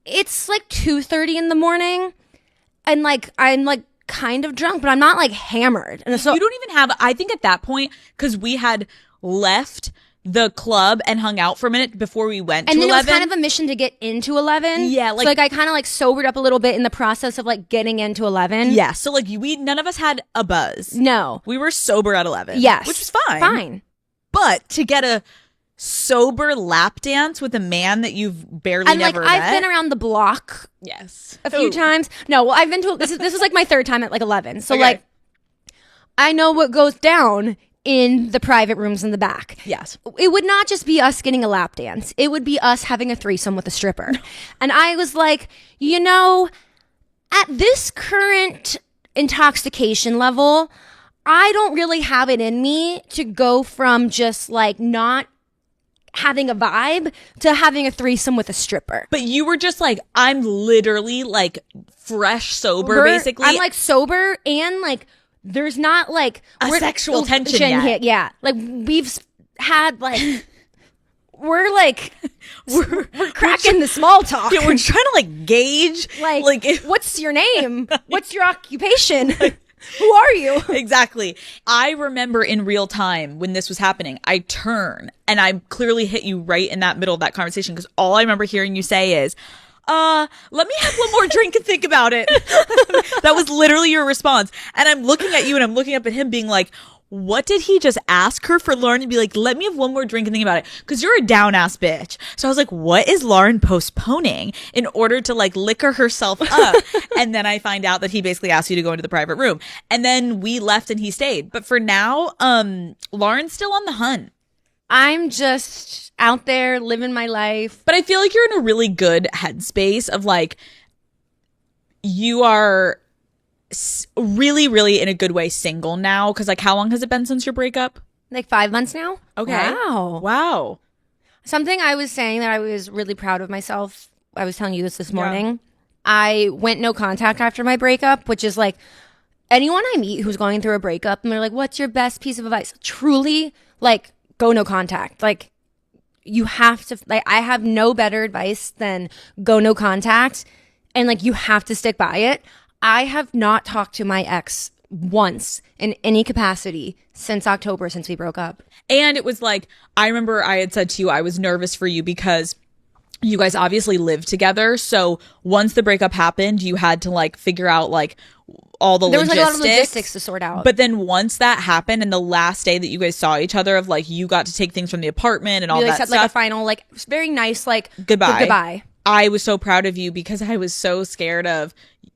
C: it's like 2:30 in the morning, and like, I'm like kind of drunk, but I'm not like hammered. And so
B: you don't even have, I think at that point, because we had left the club and hung out for a minute before we went to 11.
C: And then it was kind of a mission to get into 11.
B: Yeah.
C: Like, so like I kind of like sobered up a little bit in the process of like getting into 11.
B: Yeah. So like none of us had a buzz.
C: No.
B: We were sober at 11.
C: Yes.
B: Which was fine.
C: Fine.
B: But to get a sober lap dance with a man that you've barely
C: and
B: never
C: like
B: met.
C: I've been around the block.
B: Yes.
C: A few times. No, well, I've been to, this was like my 3rd time at like 11. So like, I know what goes down in the private rooms in the back.
B: Yes.
C: It would not just be us getting a lap dance. It would be us having a threesome with a stripper. And I was like, you know, at this current intoxication level, I don't really have it in me to go from just like not having a vibe to having a threesome with a stripper.
B: But you were just like, I'm literally like fresh sober, basically.
C: I'm like sober and like, there's not like
B: a sexual tension yet.
C: Yeah. Like we've had like, we're cracking the small talk.
B: Yeah, we're trying to like gauge.
C: Like what's your name? What's your occupation? Who are you?
B: Exactly. I remember in real time when this was happening, I turn and I clearly hit you right in that middle of that conversation because all I remember hearing you say is, let me have one more drink and think about it. That was literally your response. And I'm looking at you and I'm looking up at him being like, what did he just ask her for Lauren to be like, let me have one more drink and think about it? Because you're a down ass bitch. So I was like, what is Lauren postponing in order to like liquor herself up? And then I find out that he basically asked you to go into the private room. And then we left and he stayed. But for now, Lauren's still on the hunt.
C: I'm just out there living my life.
B: But I feel like you're in a really good headspace of like, you are really, really in a good way single now. Because like, how long has it been since your breakup?
C: Like 5 months now.
B: Okay. Wow.
C: Something I was saying that I was really proud of myself. I was telling you this morning. Yeah. I went no contact after my breakup, which is like anyone I meet who's going through a breakup and they're like, what's your best piece of advice? Truly, like, go no contact. Like, you have to, like, I have no better advice than go no contact. And like, you have to stick by it. I have not talked to my ex once in any capacity since October, since we broke up.
B: And it was like, I remember I had said to you, I was nervous for you because you guys obviously lived together. So once the breakup happened, you had to like figure out like all the logistics.
C: There was like a lot of logistics to sort out.
B: But then once that happened and the last day that you guys saw each other of like, you got to take things from the apartment and all that stuff.
C: Like a final, like very nice, like
B: goodbye. I was so proud of you because I was so scared of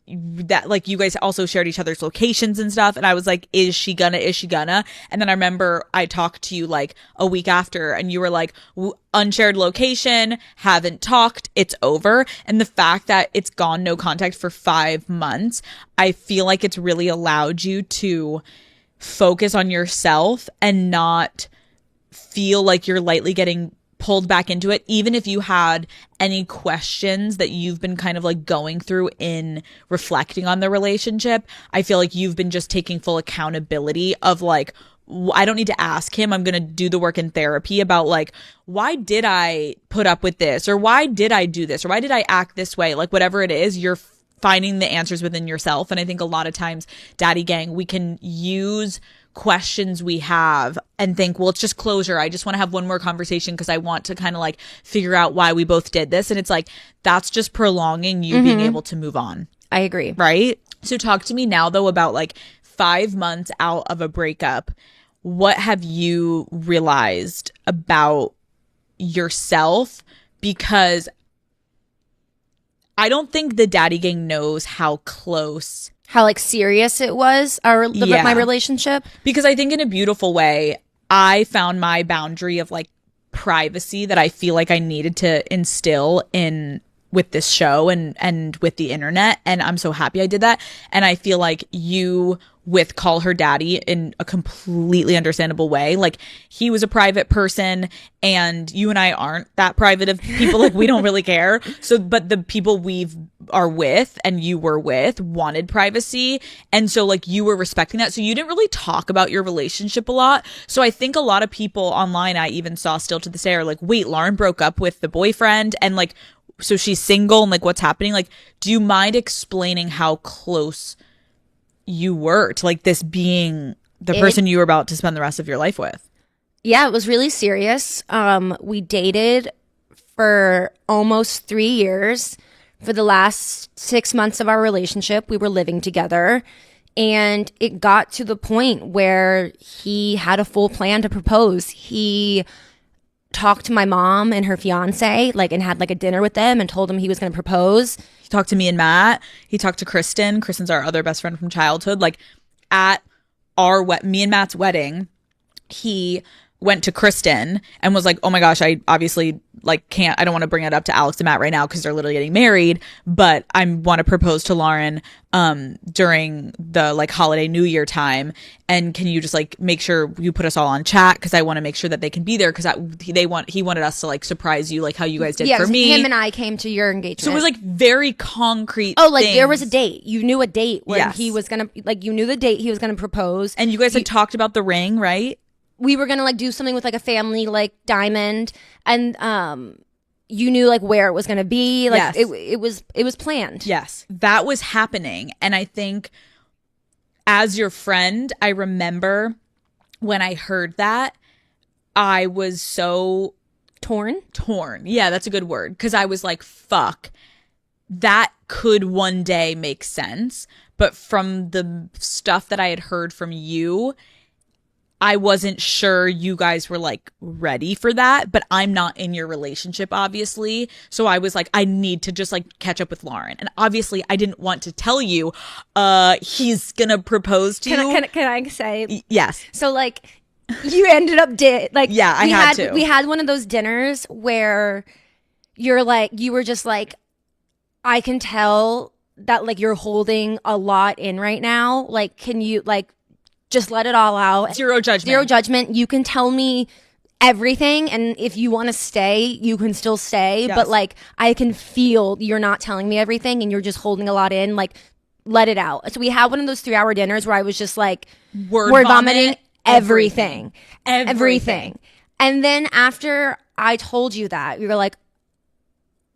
B: that. Like you guys also shared each other's locations and stuff. And I was like, is she gonna? And then I remember I talked to you like a week after and you were like, unshared location, haven't talked, it's over. And the fact that it's gone no contact for 5 months, I feel like it's really allowed you to focus on yourself and not feel like you're lightly getting pulled back into it, even if you had any questions that you've been kind of like going through in reflecting on the relationship. I feel like you've been just taking full accountability of like, I don't need to ask him. I'm going to do the work in therapy about like, why did I put up with this? Or why did I do this? Or why did I act this way? Like whatever it is, you're finding the answers within yourself. And I think a lot of times, Daddy Gang, we can use questions we have and think, well, it's just closure. I just want to have one more conversation because I want to kind of like figure out why we both did this. And it's like, that's just prolonging you being able to move on.
C: I agree.
B: Right? So talk to me now though about like 5 months out of a breakup. What have you realized about yourself? Because I don't think the Daddy Gang knows how
C: like serious it was, my relationship.
B: Because I think in a beautiful way, I found my boundary of like privacy that I feel like I needed to instill in with this show and with the internet. And I'm so happy I did that. And I feel like you with Call Her Daddy in a completely understandable way. Like he was a private person and you and I aren't that private of people. Like we don't really care. So, but the people we are with and you were with wanted privacy. And so like you were respecting that. So you didn't really talk about your relationship a lot. So I think a lot of people online I even saw still to this day are like, wait, Lauren broke up with the boyfriend and like, so she's single and like what's happening? Like, do you mind explaining how close you were to like this being the person you were about to spend the rest of your life with?
C: Yeah, it was really serious. We dated for almost 3 years. For the last 6 months of our relationship, we were living together. And it got to the point where he had a full plan to propose. He talked to my mom and her fiance, like, and had like a dinner with them and told them he was going to propose.
B: He talked to me and Matt. He talked to Kristen. Kristen's our other best friend from childhood. Like at me and Matt's wedding, he went to Kristen and was like, oh my gosh, I obviously like I don't want to bring it up to Alex and Matt right now because they're literally getting married, but I want to propose to Lauren during the like holiday New Year time. And can you just like make sure you put us all on chat? Because I want to make sure that they can be there because he wanted us to like surprise you like how you guys did for me.
C: Him and I came to your engagement.
B: So it was like very concrete.
C: Oh, like there was a date. You knew a date where he was going to like, you knew the date he was going to propose.
B: And you guys had talked about the ring, right?
C: We were gonna like do something with like a family like diamond, and you knew like where it was gonna be. Like it was planned.
B: Yes, that was happening, and I think as your friend, I remember when I heard that, I was so
C: torn.
B: Yeah, that's a good word because I was like, fuck, that could one day make sense, but from the stuff that I had heard from you, I wasn't sure you guys were like ready for that, but I'm not in your relationship, obviously. So I was like, I need to just like catch up with Lauren. And obviously I didn't want to tell you, he's gonna propose to you.
C: Can I say?
B: Yes.
C: So like, you ended up
B: yeah, I had to.
C: We had one of those dinners where you were just like, I can tell that like you're holding a lot in right now. Like, can you like just let it all out?
B: Zero judgment.
C: Zero judgment. You can tell me everything, and if you want to stay, you can still stay.
B: Yes.
C: But like, I can feel you're not telling me everything, and you're just holding a lot in. Like, let it out. So we had one of those 3-hour dinners where I was just like,
B: Word
C: vomiting
B: everything.
C: Everything. And then after I told you that, you were like,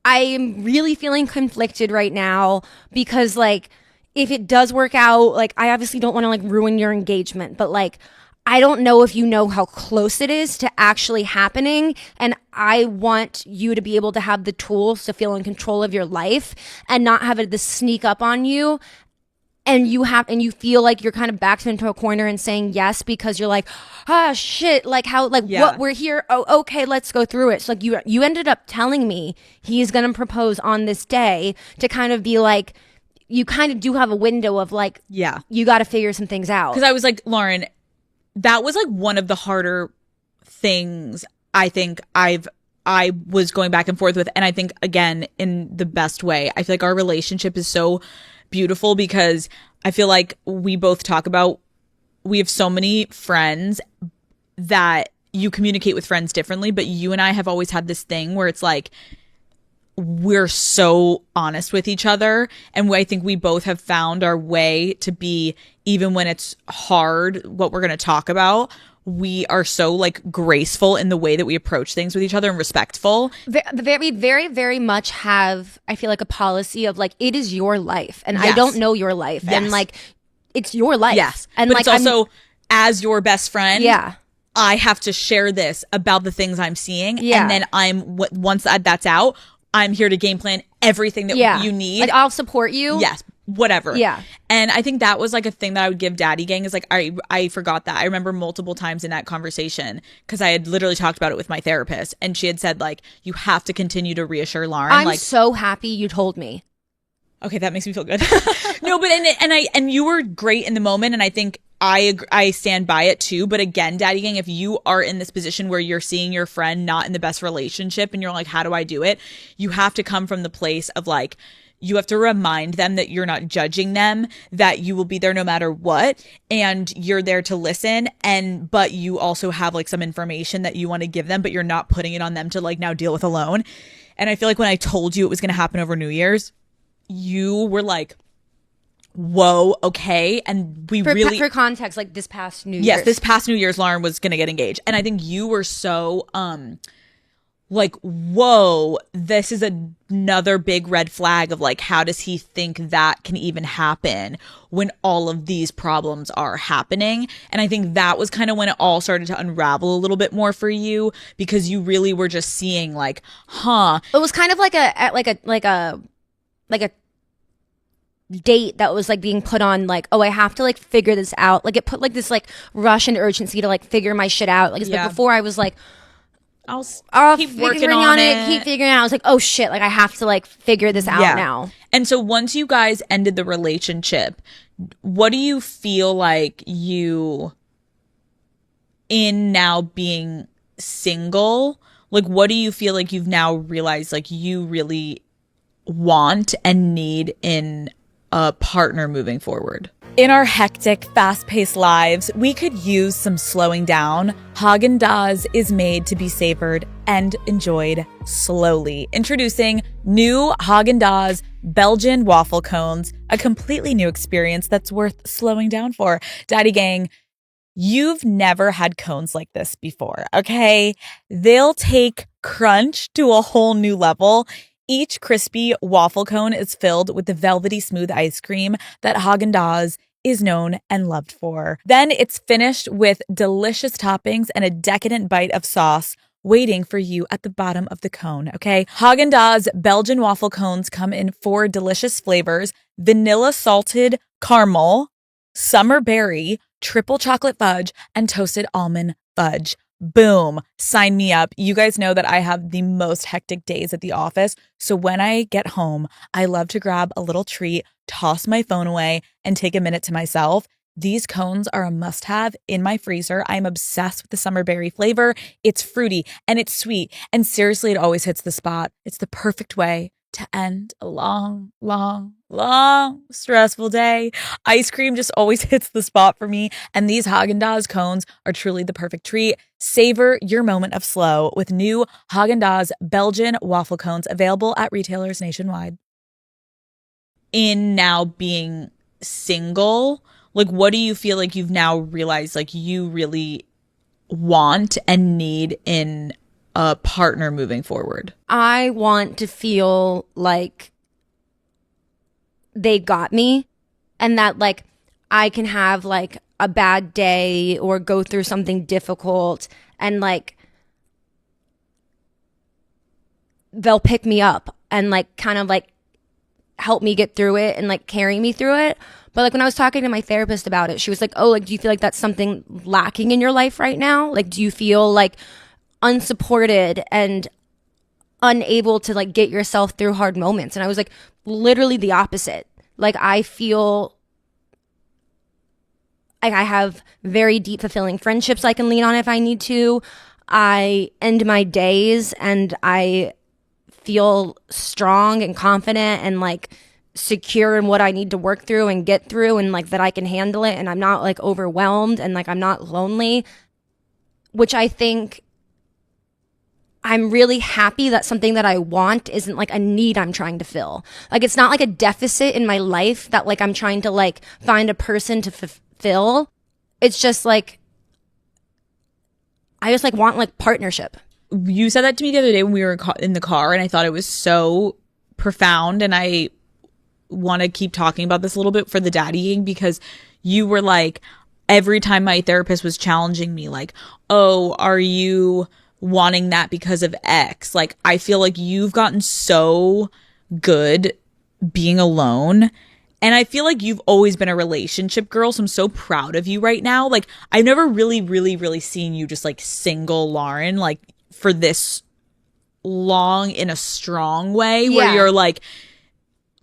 C: I am really feeling conflicted right now because like, if it does work out, like, I obviously don't want to like ruin your engagement, but like, I don't know if you know how close it is to actually happening. And I want you to be able to have the tools to feel in control of your life and not have it to sneak up on you. And you feel like you're kind of backed into a corner and saying yes because you're like, shit, like how, like what, we're here. Oh, okay, let's go through it. So like you ended up telling me he's going to propose on this day to kind of be like, you kind of do have a window of like, you got to figure some things out.
B: Because I was like, Lauren, that was like one of the harder things I think I was going back and forth with. And I think, again, in the best way, I feel like our relationship is so beautiful because I feel like we both talk about, we have so many friends that you communicate with friends differently, but you and I have always had this thing where it's like, we're so honest with each other. And I think we both have found our way to be, even when it's hard, what we're going to talk about, we are so like graceful in the way that we approach things with each other and respectful.
C: Very, very, very much have, I feel like, a policy of like, it is your life and I don't know your life. And like, it's your life.
B: Yes.
C: And
B: but
C: like,
B: it's also, as your best friend.
C: Yeah.
B: I have to share this about the things I'm seeing.
C: Yeah.
B: And then once that's out, I'm here to game plan everything that you need.
C: Like, I'll support you.
B: Yes. Whatever.
C: Yeah.
B: And I think that was like a thing that I would give Daddy Gang is like, I forgot that. I remember multiple times in that conversation because I had literally talked about it with my therapist and she had said like, you have to continue to reassure Lauren.
C: I'm
B: like,
C: so happy you told me.
B: Okay, that makes me feel good. No, but and you were great in the moment, and I think I stand by it too. But again, Daddy Gang, if you are in this position where you're seeing your friend not in the best relationship, and you're like, how do I do it? You have to come from the place of like, you have to remind them that you're not judging them, that you will be there no matter what, and you're there to listen. But you also have like some information that you want to give them, but you're not putting it on them to like now deal with alone. And I feel like when I told you it was going to happen over New Year's, you were like, whoa, okay. And
C: for context, like this past New Year's.
B: Yes, this past New Year's, Lauren was going to get engaged. And I think you were so, like, whoa, this is another big red flag of like, how does he think that can even happen when all of these problems are happening? And I think that was kind of when it all started to unravel a little bit more for you, because you really were just seeing like,
C: it was kind of like a date that was like being put on, like, oh, I have to like figure this out. Like it put like this like rush and urgency to like figure my shit out. Like it's like before I was like,
B: I'll
C: keep working on it, keep figuring it out. I was like, oh shit, like I have to like figure this out now.
B: And so once you guys ended the relationship, what do you feel like you, in now being single, like what do you feel like you've now realized like you really want and need in a partner moving forward? In our hectic, fast-paced lives, we could use some slowing down. Haagen-Dazs is made to be savored and enjoyed slowly. Introducing new Haagen-Dazs Belgian waffle cones, a completely new experience that's worth slowing down for. Daddy Gang, you've never had cones like this before, okay? They'll take crunch to a whole new level. Each crispy waffle cone is filled with the velvety smooth ice cream that Haagen-Dazs is known and loved for. Then it's finished with delicious toppings and a decadent bite of sauce waiting for you at the bottom of the cone, okay? Haagen-Dazs Belgian waffle cones come in 4 delicious flavors: vanilla salted caramel, summer berry, triple chocolate fudge and toasted almond fudge. Boom. Sign me up. You guys know that I have the most hectic days at the office. So when I get home, I love to grab a little treat, toss my phone away, and take a minute to myself. These cones are a must-have in my freezer. I'm obsessed with the summer berry flavor. It's fruity and it's sweet. And seriously, it always hits the spot. It's the perfect way to end a long, stressful day. Ice cream just always hits the spot for me. And these Haagen-Dazs cones are truly the perfect treat. Savor your moment of slow with new Haagen-Dazs Belgian waffle cones available at retailers nationwide. In now being single, like, what do you feel like you've now realized, like, you really want and need in a partner moving forward?
C: I want to feel like they got me, and that, like, I can have, like, a bad day or go through something difficult, and, like, they'll pick me up and, like, kind of, like, help me get through it and, like, carry me through it. But, like, when I was talking to my therapist about it, she was like, oh, like, do you feel like that's something lacking in your life right now? Like, do you feel, like, unsupported and unable to, like, get yourself through hard moments? And I was like, literally the opposite. Like, I feel like I have very deep, fulfilling friendships I can lean on if I need to. I end my days and I feel strong and confident and, like, secure in what I need to work through and get through, and, like, that I can handle it, and I'm not, like, overwhelmed, and, like, I'm not lonely, which I think I'm really happy that something that I want isn't, like, a need I'm trying to fill. Like, it's not like a deficit in my life that, like, I'm trying to, like, find a person to fulfill. It's just, like, I just, like, want, like, partnership.
B: You said that to me the other day when we were in the car, and I thought it was so profound, and I want to keep talking about this a little bit for the daddying, because you were like, every time my therapist was challenging me, like, oh, are you wanting that because of X? Like, I feel like you've gotten so good being alone, and I feel like you've always been a relationship girl, so I'm so proud of you right now. Like, I've never really seen you just, like, single Lauren, like, for this long in a strong way, where you're like,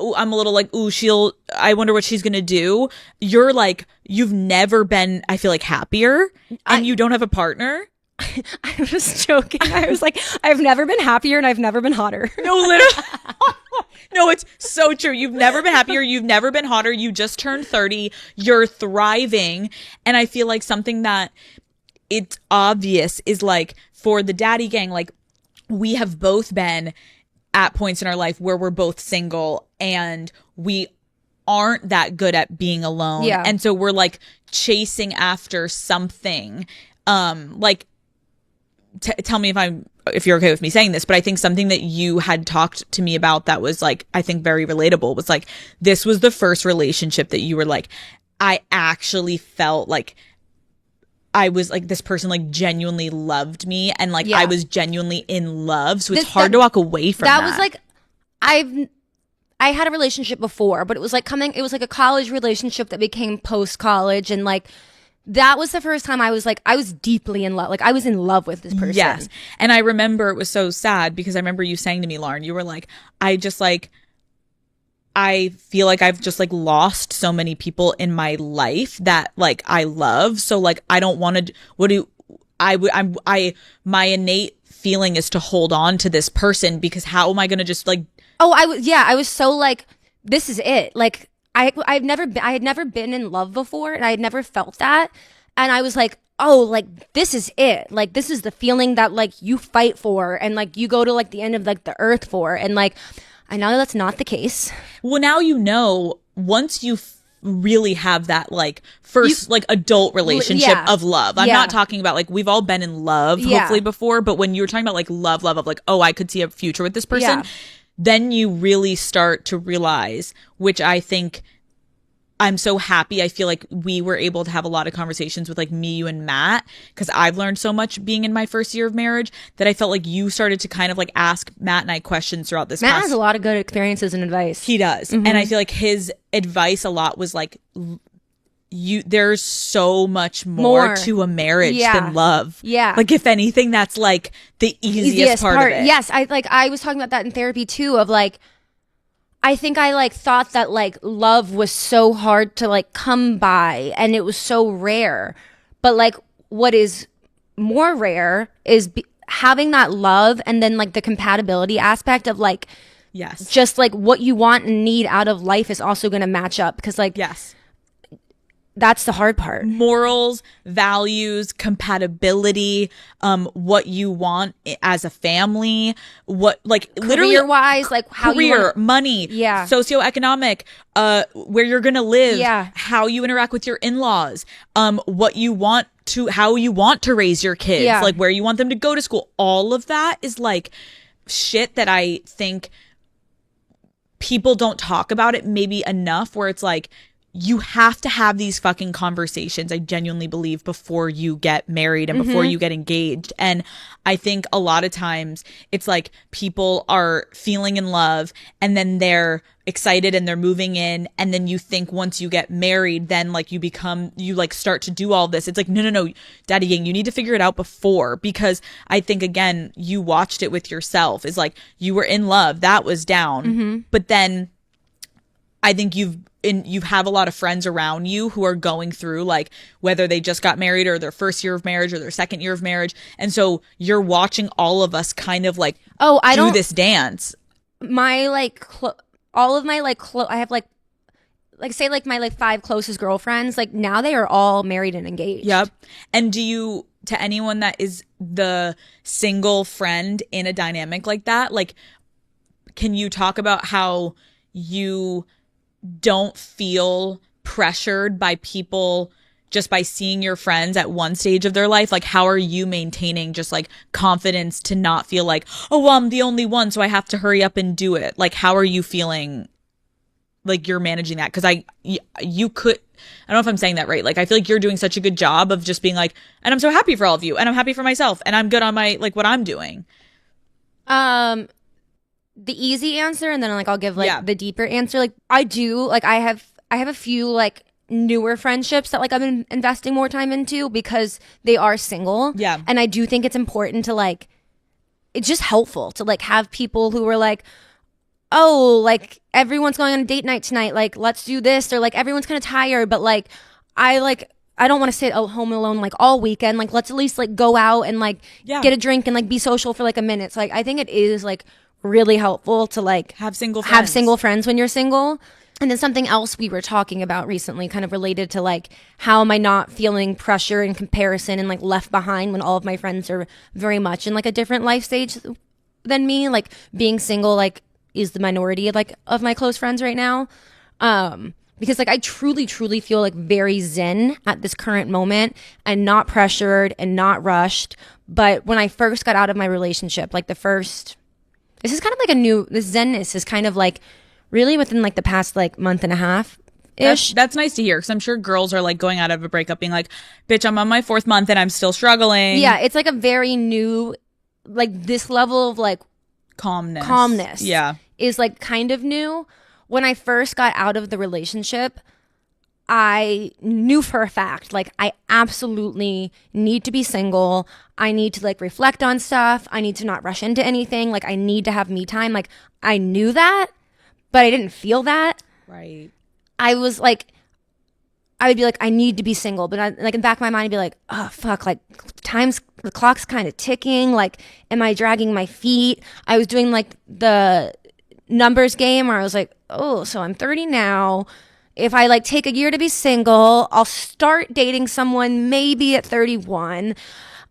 B: ooh, I'm a little like, ooh, I wonder what she's gonna do. You're like, you've never been, I feel like, happier, and you don't have a partner.
C: I was joking. I was like, I've never been happier and I've never been hotter.
B: No, literally. No, it's so true. You've never been happier. You've never been hotter. You just turned 30. You're thriving. And I feel like something that it's obvious is, like, for the daddy gang, like, we have both been at points in our life where we're both single and we aren't that good at being alone.
C: Yeah.
B: And so we're, like, chasing after something. Like, tell me if you're okay with me saying this, but I think something that you had talked to me about that was, like, I think very relatable was, like, this was the first relationship that you were like, I actually felt like I was, like, this person, like, genuinely loved me, and, like, I was genuinely in love. So it's hard to walk away from that.
C: That was, like, I had a relationship before, but it was, like, it was, like, a college relationship that became post-college, and, like, that was the first time I was, like, I was deeply in love. Like, I was in love with this person.
B: Yes. And I remember it was so sad because I remember you saying to me, Lauren, you were like, I feel like I've just, like, lost so many people in my life that, like, I love. So, like, I don't want to, my innate feeling is to hold on to this person, because how am I going to just, like,
C: I was so, like, this is it. Like, I had never been in love before, and I had never felt that. And I was like, oh, like, this is it. Like, this is the feeling that, like, you fight for, and, like, you go to, like, the end of, like, the earth for. And, like, I know that's not the case.
B: Well, now, you know, once you really have that, like, first, like, adult relationship of love. I'm not talking about, like, we've all been in love, hopefully, before. But when you were talking about, like, love of, like, oh, I could see a future with this person. Then you really start to realize, which I think I'm so happy. I feel like we were able to have a lot of conversations with, like, me, you, and Matt, because I've learned so much being in my first year of marriage, that I felt like you started to kind of, like, ask Matt and I questions throughout this.
C: Matt has a lot of good experiences and advice.
B: He does. Mm-hmm. And I feel like his advice a lot was, like, there's so much more to a marriage than love.
C: Yeah.
B: Like if anything, that's like the easiest part of it.
C: Yes. I was talking about that in therapy too, of like, I think I like thought that like love was so hard to like come by and it was so rare. But like what is more rare is having that love and then like the compatibility aspect of like,
B: yes,
C: just like what you want and need out of life is also going to match up, because like,
B: yes,
C: that's the hard part.
B: Morals, values, compatibility, what you want as a family, what like literally
C: career-wise, like how
B: career, money, socioeconomic, where you're gonna live, how you interact with your in-laws, what you want to, how you want to raise your kids, like where you want them to go to school. All of that is like shit that I think people don't talk about it maybe enough, where it's like, you have to have these fucking conversations, I genuinely believe, before you get married and before you get engaged. And I think a lot of times it's like people are feeling in love and then they're excited and they're moving in. And then you think once you get married, then like you like start to do all this. It's like, no, Daddy Yang, you need to figure it out before, because I think, again, you watched it with yourself. It's like you were in love, that was down. But then I think you have a lot of friends around you who are going through like whether they just got married or their first year of marriage or their second year of marriage. And so you're watching all of us kind of like do this dance.
C: My like all of my like I have like say like my like 5 closest girlfriends, like now they are all married and engaged.
B: Yep. And do you, to anyone that is the single friend in a dynamic like that, like can you talk about how you don't feel pressured by people just by seeing your friends at one stage of their life? Like how are you maintaining just like confidence to not feel like, oh well, I'm the only one, so I have to hurry up and do it? Like how are you feeling like you're managing that? Because you could, I don't know if I'm saying that right, like I feel like you're doing such a good job of just being like, and I'm so happy for all of you, and I'm happy for myself, and I'm good on my like what I'm doing.
C: The easy answer, and then like I'll give like the deeper answer. Like I do, like I have a few like newer friendships that like I've been investing more time into because they are single. Yeah. And I do think it's important to like, it's just helpful to like have people who are like, oh, like everyone's going on a date night tonight, like let's do this, or like everyone's kind of tired, but like I don't want to sit at home alone like all weekend, like let's at least like go out and like get a drink and like be social for like a minute. So like I think it is like really helpful to like
B: have single
C: friends when you're single. And then something else we were talking about recently, kind of related to like how am I not feeling pressure and comparison and like left behind when all of my friends are very much in like a different life stage than me. Like being single like is the minority like of my close friends right now, because like I truly feel like very zen at this current moment and not pressured and not rushed. But when I first got out of my relationship, like this is kind of like this zenness is kind of like really within like the past like month and a half ish.
B: That's nice to hear, because I'm sure girls are like going out of a breakup being like, bitch, I'm on my 4th month and I'm still struggling.
C: Yeah, it's like a very new, like this level of like calmness is like kind of new. When I first got out of the relationship, I knew for a fact, like I absolutely need to be single. I need to like reflect on stuff. I need to not rush into anything. Like I need to have me time. Like I knew that, but I didn't feel that.
B: Right.
C: I was like, I would be like, I need to be single. But I, like in the back of my mind, I'd be like, oh fuck, like the clock's kind of ticking. Like, am I dragging my feet? I was doing like the numbers game where I was like, oh, so I'm 30 now. If I like take a year to be single, I'll start dating someone maybe at 31.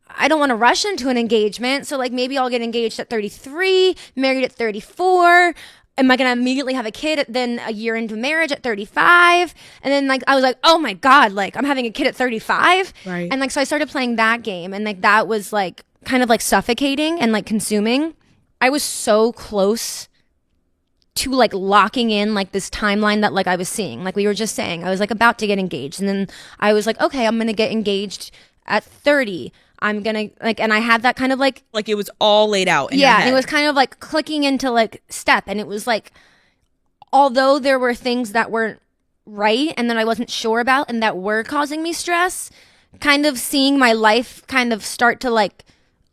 C: I don't want to rush into an engagement. So like maybe I'll get engaged at 33, married at 34. Am I going to immediately have a kid then a year into marriage at 35? And then like I was like, oh my God, like I'm having a kid at 35.
B: Right.
C: And like so I started playing that game, and like that was like kind of like suffocating and like consuming. I was so close to like locking in like this timeline that like I was seeing, like we were just saying, I was like about to get engaged, and then I was like, okay, I'm gonna get engaged at 30. I'm gonna like, and I had that kind of like
B: it was all laid out in your head.
C: And it was kind of like clicking into like step, and it was like, although there were things that weren't right and that I wasn't sure about and that were causing me stress, kind of seeing my life kind of start to like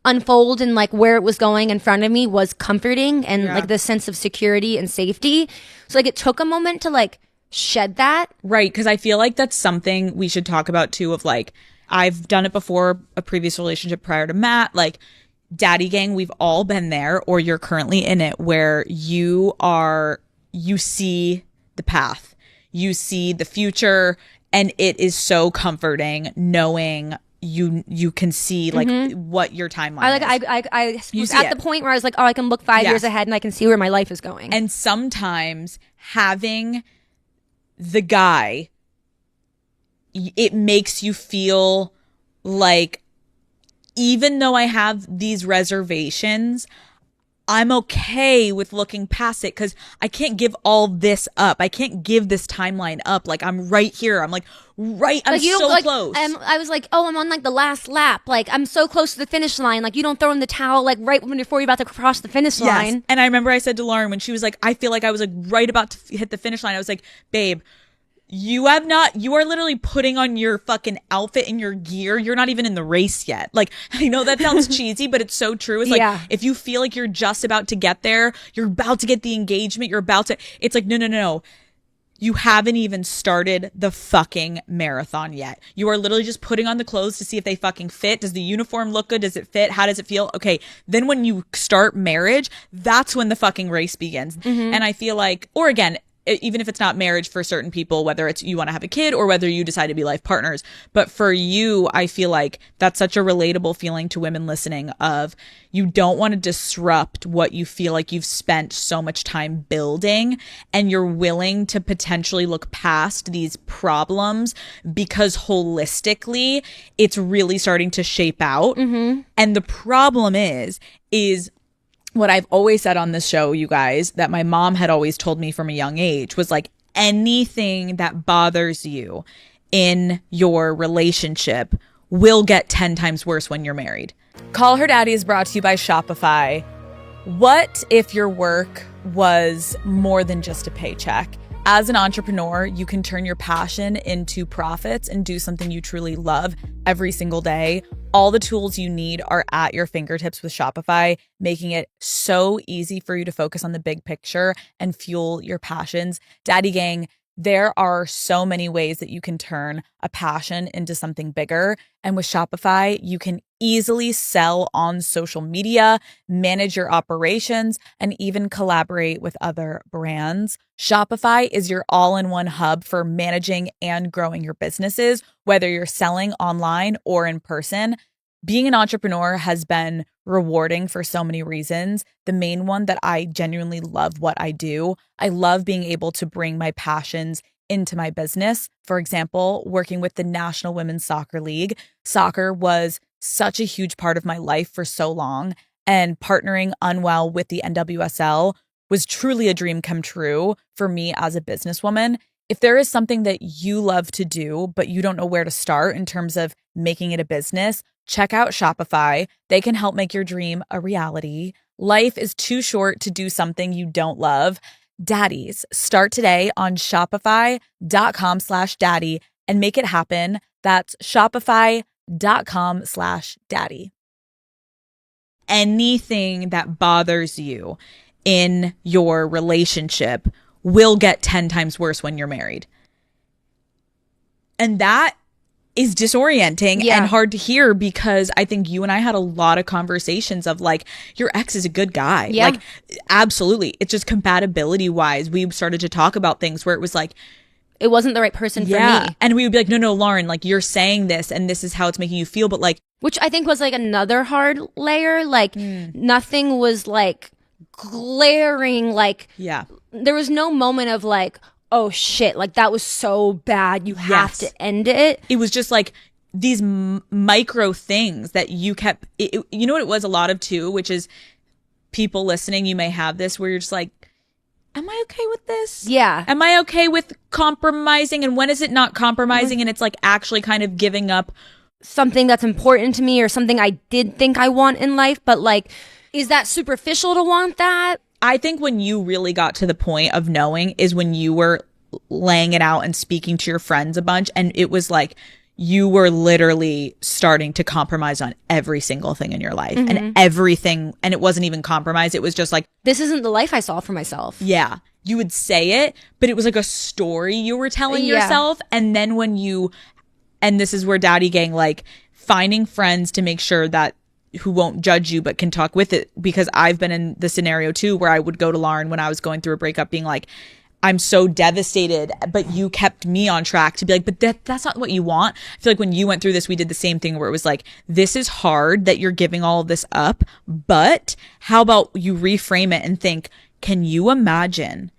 C: unfold and like where it was going in front of me was comforting and like the sense of security and safety. So like it took a moment to like shed that.
B: Right, because I feel like that's something we should talk about too, of like, I've done it before, a previous relationship prior to Matt, like daddy gang, we've all been there, or you're currently in it, where you see the path, you see the future, and it is so comforting knowing you can see like what your timeline is.
C: I was at the point where I was like, oh, I can look 5 years ahead and I can see where my life is going.
B: And sometimes having the guy, it makes you feel like, even though I have these reservations, I'm okay with looking past it because I can't give all this up. I can't give this timeline up. Like, I'm right here. I'm like, right. I'm like, so like, close.
C: I was like, oh, I'm on like the last lap. Like, I'm so close to the finish line. Like, you don't throw in the towel like right before you're about to cross the finish line.
B: And I remember I said to Lauren when she was like, I feel like I was like right about to hit the finish line. I was like, babe, you are literally putting on your fucking outfit and your gear. You're not even in the race yet. Like, I know that sounds cheesy, but it's so true. It's like, if you feel like you're just about to get there, you're about to get the engagement, it's like, no. You haven't even started the fucking marathon yet. You are literally just putting on the clothes to see if they fucking fit. Does the uniform look good? Does it fit? How does it feel? Okay. Then when you start marriage, that's when the fucking race begins. And I feel like, or again, even if it's not marriage for certain people, whether it's you want to have a kid or whether you decide to be life partners. But for you, I feel like that's such a relatable feeling to women listening of you don't want to disrupt what you feel like you've spent so much time building, and you're willing to potentially look past these problems because holistically it's really starting to shape out. And the problem is what I've always said on this show, you guys, that my mom had always told me from a young age was like, anything that bothers you in your relationship will get 10 times worse when you're married. Call Her Daddy is brought to you by Shopify. What if your work was more than just a paycheck? As an entrepreneur, you can turn your passion into profits and do something you truly love every single day. All the tools you need are at your fingertips with Shopify, making it so easy for you to focus on the big picture and fuel your passions. Daddy Gang, there are so many ways that you can turn a passion into something bigger. And with Shopify, you can easily sell on social media, manage your operations, and even collaborate with other brands. Shopify is your all-in-one hub for managing and growing your businesses, whether you're selling online or in person. Being an entrepreneur has been rewarding for so many reasons. The main one that I genuinely love what I do. I love being able to bring my passions into my business. For example, working with the National Women's Soccer League. Soccer was such a huge part of my life for so long, and partnering Unwell with the NWSL was truly a dream come true for me as a businesswoman. If there is something that you love to do, but you don't know where to start in terms of making it a business, check out Shopify. They can help make your dream a reality. Life is too short to do something you don't love. Daddies, start today on shopify.com/daddy and make it happen. That's shopify.com/daddy. Anything that bothers you in your relationship will get 10 times worse when you're married. And that is disorienting and hard to hear, because I think you and I had a lot of conversations of like, your ex is a good guy. Like, absolutely. It's just compatibility wise, we started to talk about things where it was like,
C: it wasn't the right person for me.
B: And we would be like, no, Lauren, like, you're saying this and this is how it's making you feel. But like,
C: which I think was like another hard layer. Like nothing was like glaring. Like there was no moment of like, oh shit, like that was so bad, you have to end it.
B: It was just like these micro things that you kept, you know what it was a lot of too, which is people listening, you may have this where you're just like, am I okay with this?
C: Yeah.
B: Am I okay with compromising? And when is it not compromising and it's like actually kind of giving up
C: something that's important to me or something I did think I want in life, but like, is that superficial to want that?
B: I think when you really got to the point of knowing is when you were laying it out and speaking to your friends a bunch, and it was like you were literally starting to compromise on every single thing in your life and everything, and it wasn't even compromise. It was just like,
C: this isn't the life I saw for myself.
B: Yeah. You would say it, but it was like a story you were telling yourself. And then when you, and this is where daddy gang, like finding friends to make sure that who won't judge you but can talk with it, because I've been in the scenario too where I would go to Lauren when I was going through a breakup being like, I'm so devastated, but you kept me on track to be like, but that's not what you want. I feel like when you went through this, we did the same thing where it was like, this is hard that you're giving all of this up, but how about you reframe it and think, can you imagine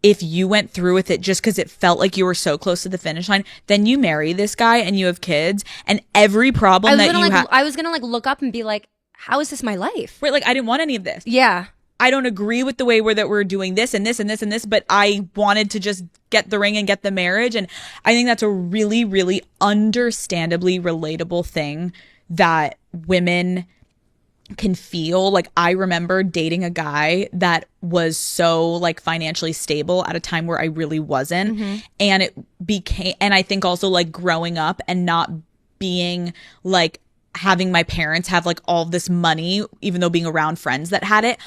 B: if you went through with it just because it felt like you were so close to the finish line, then you marry this guy and you have kids and every problem that you have.
C: I was going to like look up and be like, how is this my life?
B: Right. Like I didn't want any of this.
C: Yeah.
B: I don't agree with the way that we're doing this and this and this and this, but I wanted to just get the ring and get the marriage. And I think that's a really, really understandably relatable thing that women can feel. Like I remember dating a guy that was so like financially stable at a time where I really wasn't. And it became, and I think also like growing up and not being like having my parents have like all this money, even though being around friends that had it,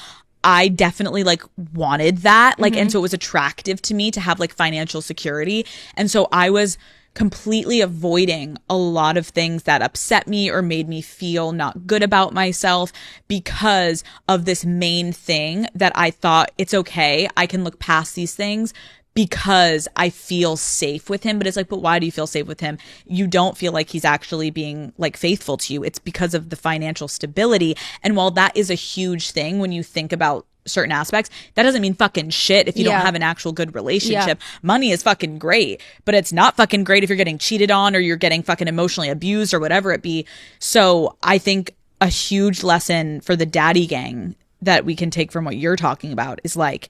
B: I definitely like wanted that. Like, and so it was attractive to me to have like financial security. And so I was completely avoiding a lot of things that upset me or made me feel not good about myself because of this main thing that I thought it's okay. I can look past these things because I feel safe with him. But it's like, but why do you feel safe with him? You don't feel like he's actually being like faithful to you. It's because of the financial stability. And while that is a huge thing when you think about certain aspects, that doesn't mean fucking shit if you don't have an actual good relationship. Money is fucking great, but it's not fucking great if you're getting cheated on or you're getting fucking emotionally abused or whatever it be. So I think a huge lesson for the daddy gang that we can take from what you're talking about is like,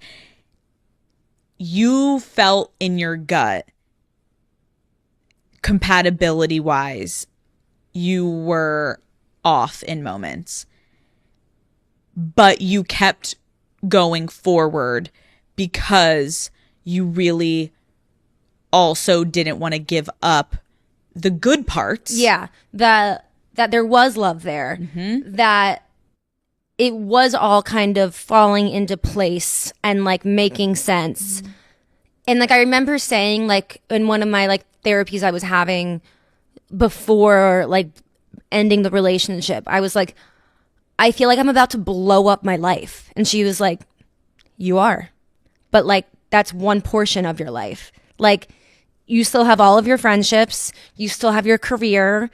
B: you felt in your gut, compatibility wise, you were off in moments, but you kept going forward because you really also didn't want to give up the good parts.
C: Yeah. That there was love there, that it was all kind of falling into place and like making sense. And like I remember saying like in one of my like therapies I was having before like ending the relationship, I was like, I feel like I'm about to blow up my life. And she was like, you are. But like that's one portion of your life. Like you still have all of your friendships, you still have your career,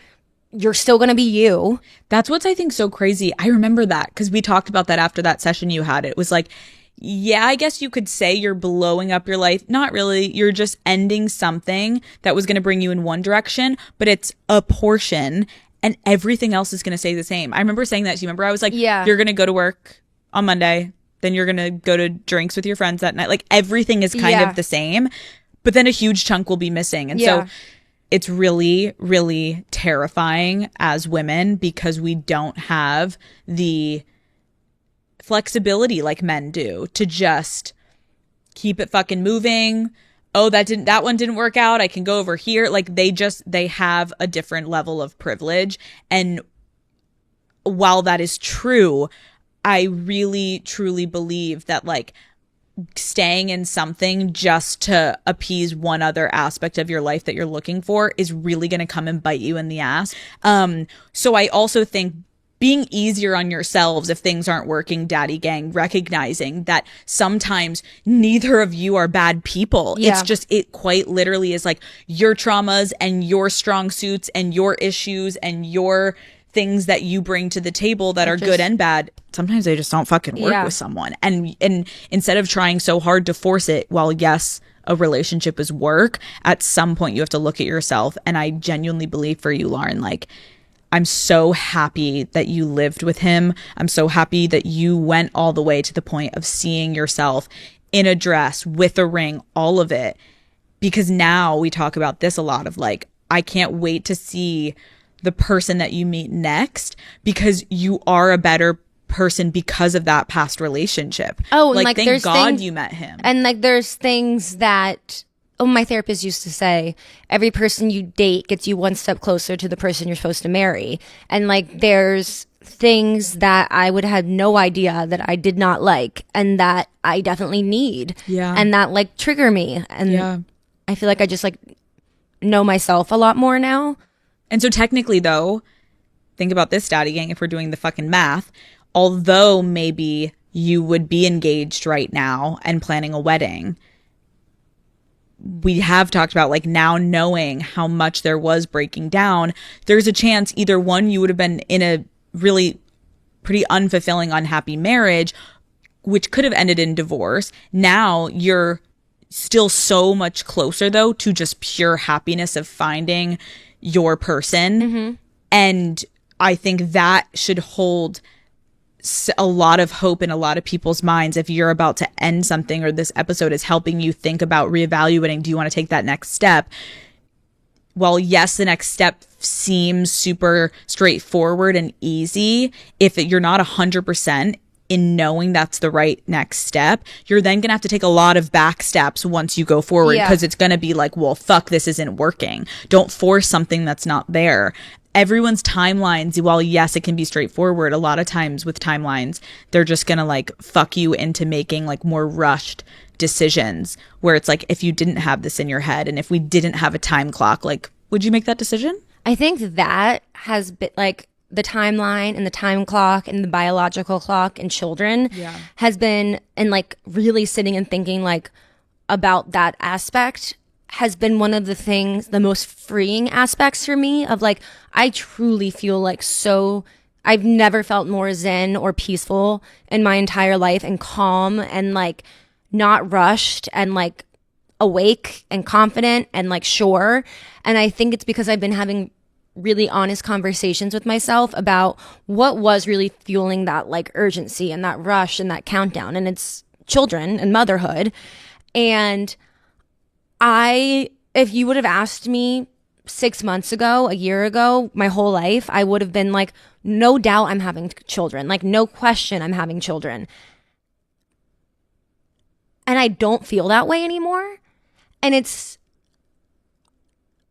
C: you're still going to be you.
B: That's what's I think so crazy. I remember that because we talked about that after that session you had. It was like, yeah, I guess you could say you're blowing up your life. Not really. You're just ending something that was going to bring you in one direction, but it's a portion and everything else is going to stay the same. I remember saying that to you. Remember, I was like, you're going to go to work on Monday, then you're going to go to drinks with your friends that night. Like everything is kind of the same, but then a huge chunk will be missing. And so it's really, really terrifying as women because we don't have the flexibility like men do to just keep it fucking moving. Oh, that one didn't work out. I can go over here. Like they have a different level of privilege. And while that is true, I really, truly believe that like staying in something just to appease one other aspect of your life that you're looking for is really going to come and bite you in the ass. So I also think being easier on yourselves if things aren't working, daddy gang, recognizing that sometimes neither of you are bad people. It's just, it quite literally is like your traumas and your strong suits and your issues and your things that you bring to the table that are good and bad. Sometimes they just don't fucking work with someone. And instead of trying so hard to force it, while yes, a relationship is work, at some point you have to look at yourself. And I genuinely believe for you, Lauren, like, I'm so happy that you lived with him. I'm so happy that you went all the way to the point of seeing yourself in a dress with a ring, all of it. Because now we talk about this a lot of like, I can't wait to see the person that you meet next because you are a better person because of that past relationship.
C: Oh, and like
B: thank
C: there's
B: God
C: things,
B: you met him.
C: And like there's things that my therapist used to say, every person you date gets you one step closer to the person you're supposed to marry. And like, there's things that I would have no idea that I did not like and that I definitely need.
B: Yeah.
C: And that like trigger me. And I feel like I just like know myself a lot more now.
B: And so technically though, think about this, Daddy Gang, if we're doing the fucking math, although maybe you would be engaged right now and planning a wedding, we have talked about like now knowing how much there was breaking down, there's a chance either one, you would have been in a really pretty unfulfilling, unhappy marriage, which could have ended in divorce. Now you're still so much closer though to just pure happiness of finding your person. And I think that should hold a lot of hope in a lot of people's minds if you're about to end something, or this episode is helping you think about reevaluating, do you want to take that next step? Well, yes, the next step seems super straightforward and easy. If you're not 100% in knowing that's the right next step, you're then going to have to take a lot of back steps once you go forward, because it's going to be like, well, fuck, this isn't working. Don't force something that's not there. Everyone's timelines, while yes, it can be straightforward, a lot of times with timelines, they're just going to like fuck you into making like more rushed decisions, where it's like, if you didn't have this in your head and if we didn't have a time clock, like, would you make that decision?
C: I think that has been like the timeline and the time clock and the biological clock and children has been, and like really sitting and thinking like about that aspect has been one of the things, the most freeing aspects for me of like, I truly feel like I've never felt more zen or peaceful in my entire life, and calm and like not rushed and like awake and confident and like sure. And I think it's because I've been having really honest conversations with myself about what was really fueling that like urgency and that rush and that countdown. And it's children and motherhood. And if you would have asked me 6 months ago, a year ago, my whole life, I would have been like, no doubt I'm having children. Like, no question I'm having children. And I don't feel that way anymore. And it's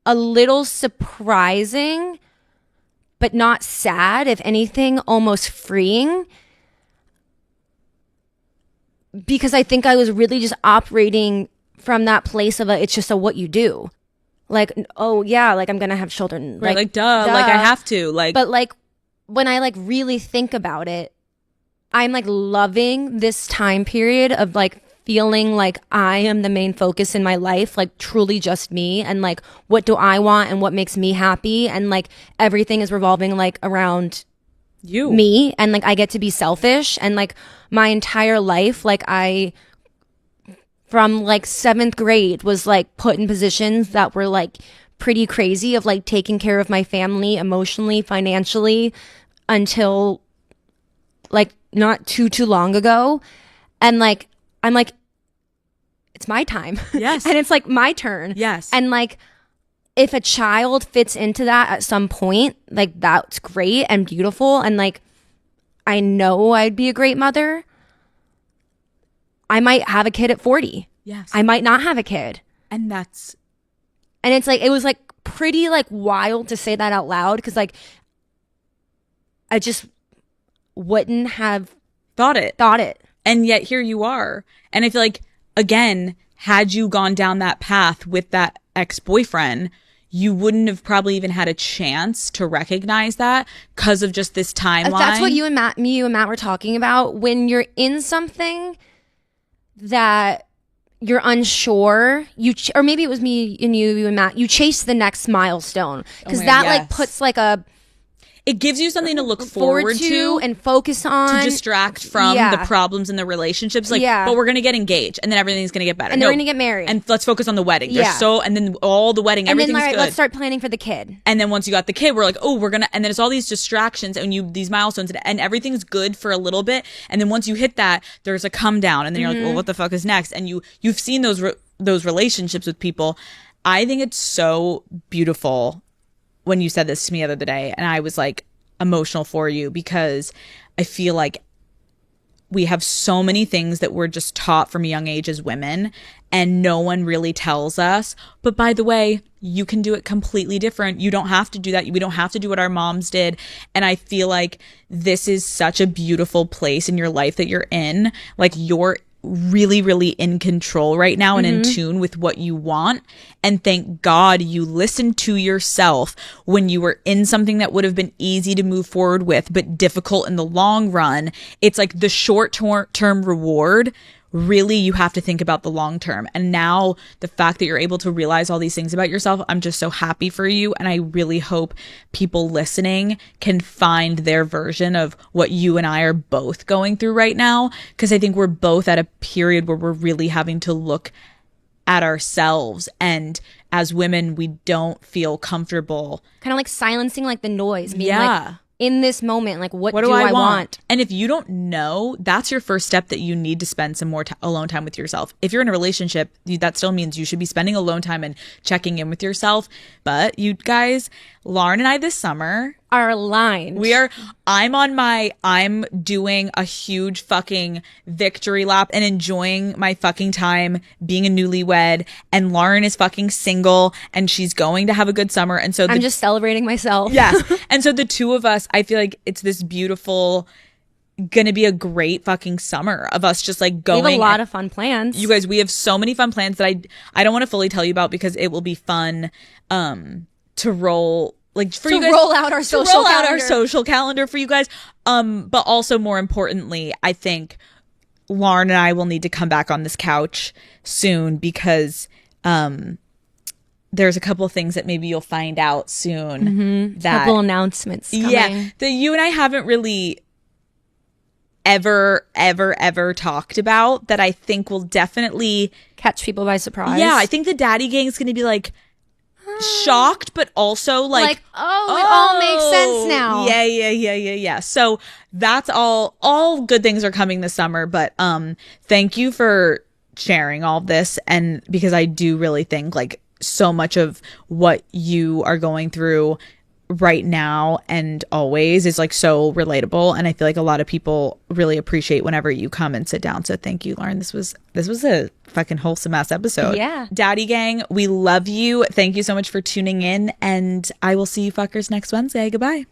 C: a little surprising, but not sad. If anything, almost freeing. Because I think I was really just operating from that place of it's just what you do. Like, oh yeah, like I'm going to have children.
B: Right, like duh, like I have to. Like,
C: but like when I like really think about it, I'm like loving this time period of like feeling like I am the main focus in my life, like truly just me, and like what do I want and what makes me happy, and like everything is revolving like around
B: you,
C: me, and like I get to be selfish. And like my entire life, like I from like 7th grade was like put in positions that were like pretty crazy of like taking care of my family emotionally, financially, until like not too long ago. And like I'm like, it's my time.
B: Yes.
C: And it's like my turn.
B: Yes.
C: And like if a child fits into that at some point, like that's great and beautiful. And like I know I'd be a great mother. I might have a kid at 40.
B: Yes.
C: I might not have a kid.
B: And
C: it's like, it was like pretty like wild to say that out loud, because like I just wouldn't have
B: thought it.
C: And
B: yet here you are. And I feel like, again, had you gone down that path with that ex-boyfriend, you wouldn't have probably even had a chance to recognize that because of just this timeline.
C: That's what you and Matt were talking about. When you're in something that you're unsure, or maybe it was you and Matt, you chase the next milestone, because like puts like
B: it gives you something to look forward to
C: and focus on,
B: to distract from the problems in the relationships. Like, but we're going to get engaged and then everything's going to get better.
C: And then we're going to get married.
B: And let's focus on the wedding. And then all the wedding,
C: and
B: everything's
C: then,
B: good.
C: Let's start planning for the kid.
B: And then once you got the kid, we're like, oh, and then it's all these distractions and these milestones, and everything's good for a little bit. And then once you hit that, there's a come down, and then you're like, well, what the fuck is next? And you've seen those relationships with people. I think it's so beautiful when you said this to me the other day, and I was like, emotional for you, because I feel like we have so many things that we're just taught from a young age as women, and no one really tells us. But by the way, you can do it completely different. You don't have to do that. We don't have to do what our moms did. And I feel like this is such a beautiful place in your life that you're in. Like, you're really, really in control right now and in tune with what you want. And thank God you listened to yourself when you were in something that would have been easy to move forward with, but difficult in the long run. It's like the short-term reward. Really, you have to think about the long term. And now the fact that you're able to realize all these things about yourself, I'm just so happy for you. And I really hope people listening can find their version of what you and I are both going through right now. Because I think we're both at a period where we're really having to look at ourselves. And as women, we don't feel comfortable.
C: Kind of like silencing like the noise. Being
B: Yeah.
C: like, in this moment, like, what do I want?
B: And if you don't know, that's your first step, that you need to spend some more alone time with yourself. If you're in a relationship, that still means you should be spending alone time and checking in with yourself. But you guys, Lauren and I this summer
C: Are aligned.
B: I'm doing a huge fucking victory lap and enjoying my fucking time being a newlywed, and Lauren is fucking single and she's going to have a good summer. And so
C: I'm just celebrating myself.
B: Yes. And so the two of us, I feel like it's this beautiful, gonna be a great fucking summer of us just like going.
C: We have a lot of fun plans.
B: You guys, we have so many fun plans that I don't want to fully tell you about, because it will be fun to roll. Like for you guys,
C: roll out our
B: social calendar for you guys. But also more importantly, I think Lauren and I will need to come back on this couch soon, because there's a couple of things that maybe you'll find out soon. That
C: couple announcements coming.
B: Yeah, that you and I haven't really ever talked about, that I think will definitely
C: Catch people by surprise.
B: Yeah, I think the daddy gang is going to be like shocked, but also like,
C: it all makes sense now.
B: Yeah. So that's all good things are coming this summer. But thank you for sharing all of this. And because I do really think like so much of what you are going through right now and always is like so relatable, and I feel like a lot of people really appreciate whenever you come and sit down. So thank you, Lauren. This was a fucking wholesome ass episode.
C: Yeah.
B: Daddy gang, we love you. Thank you so much for tuning in, and I will see you fuckers next Wednesday. Goodbye.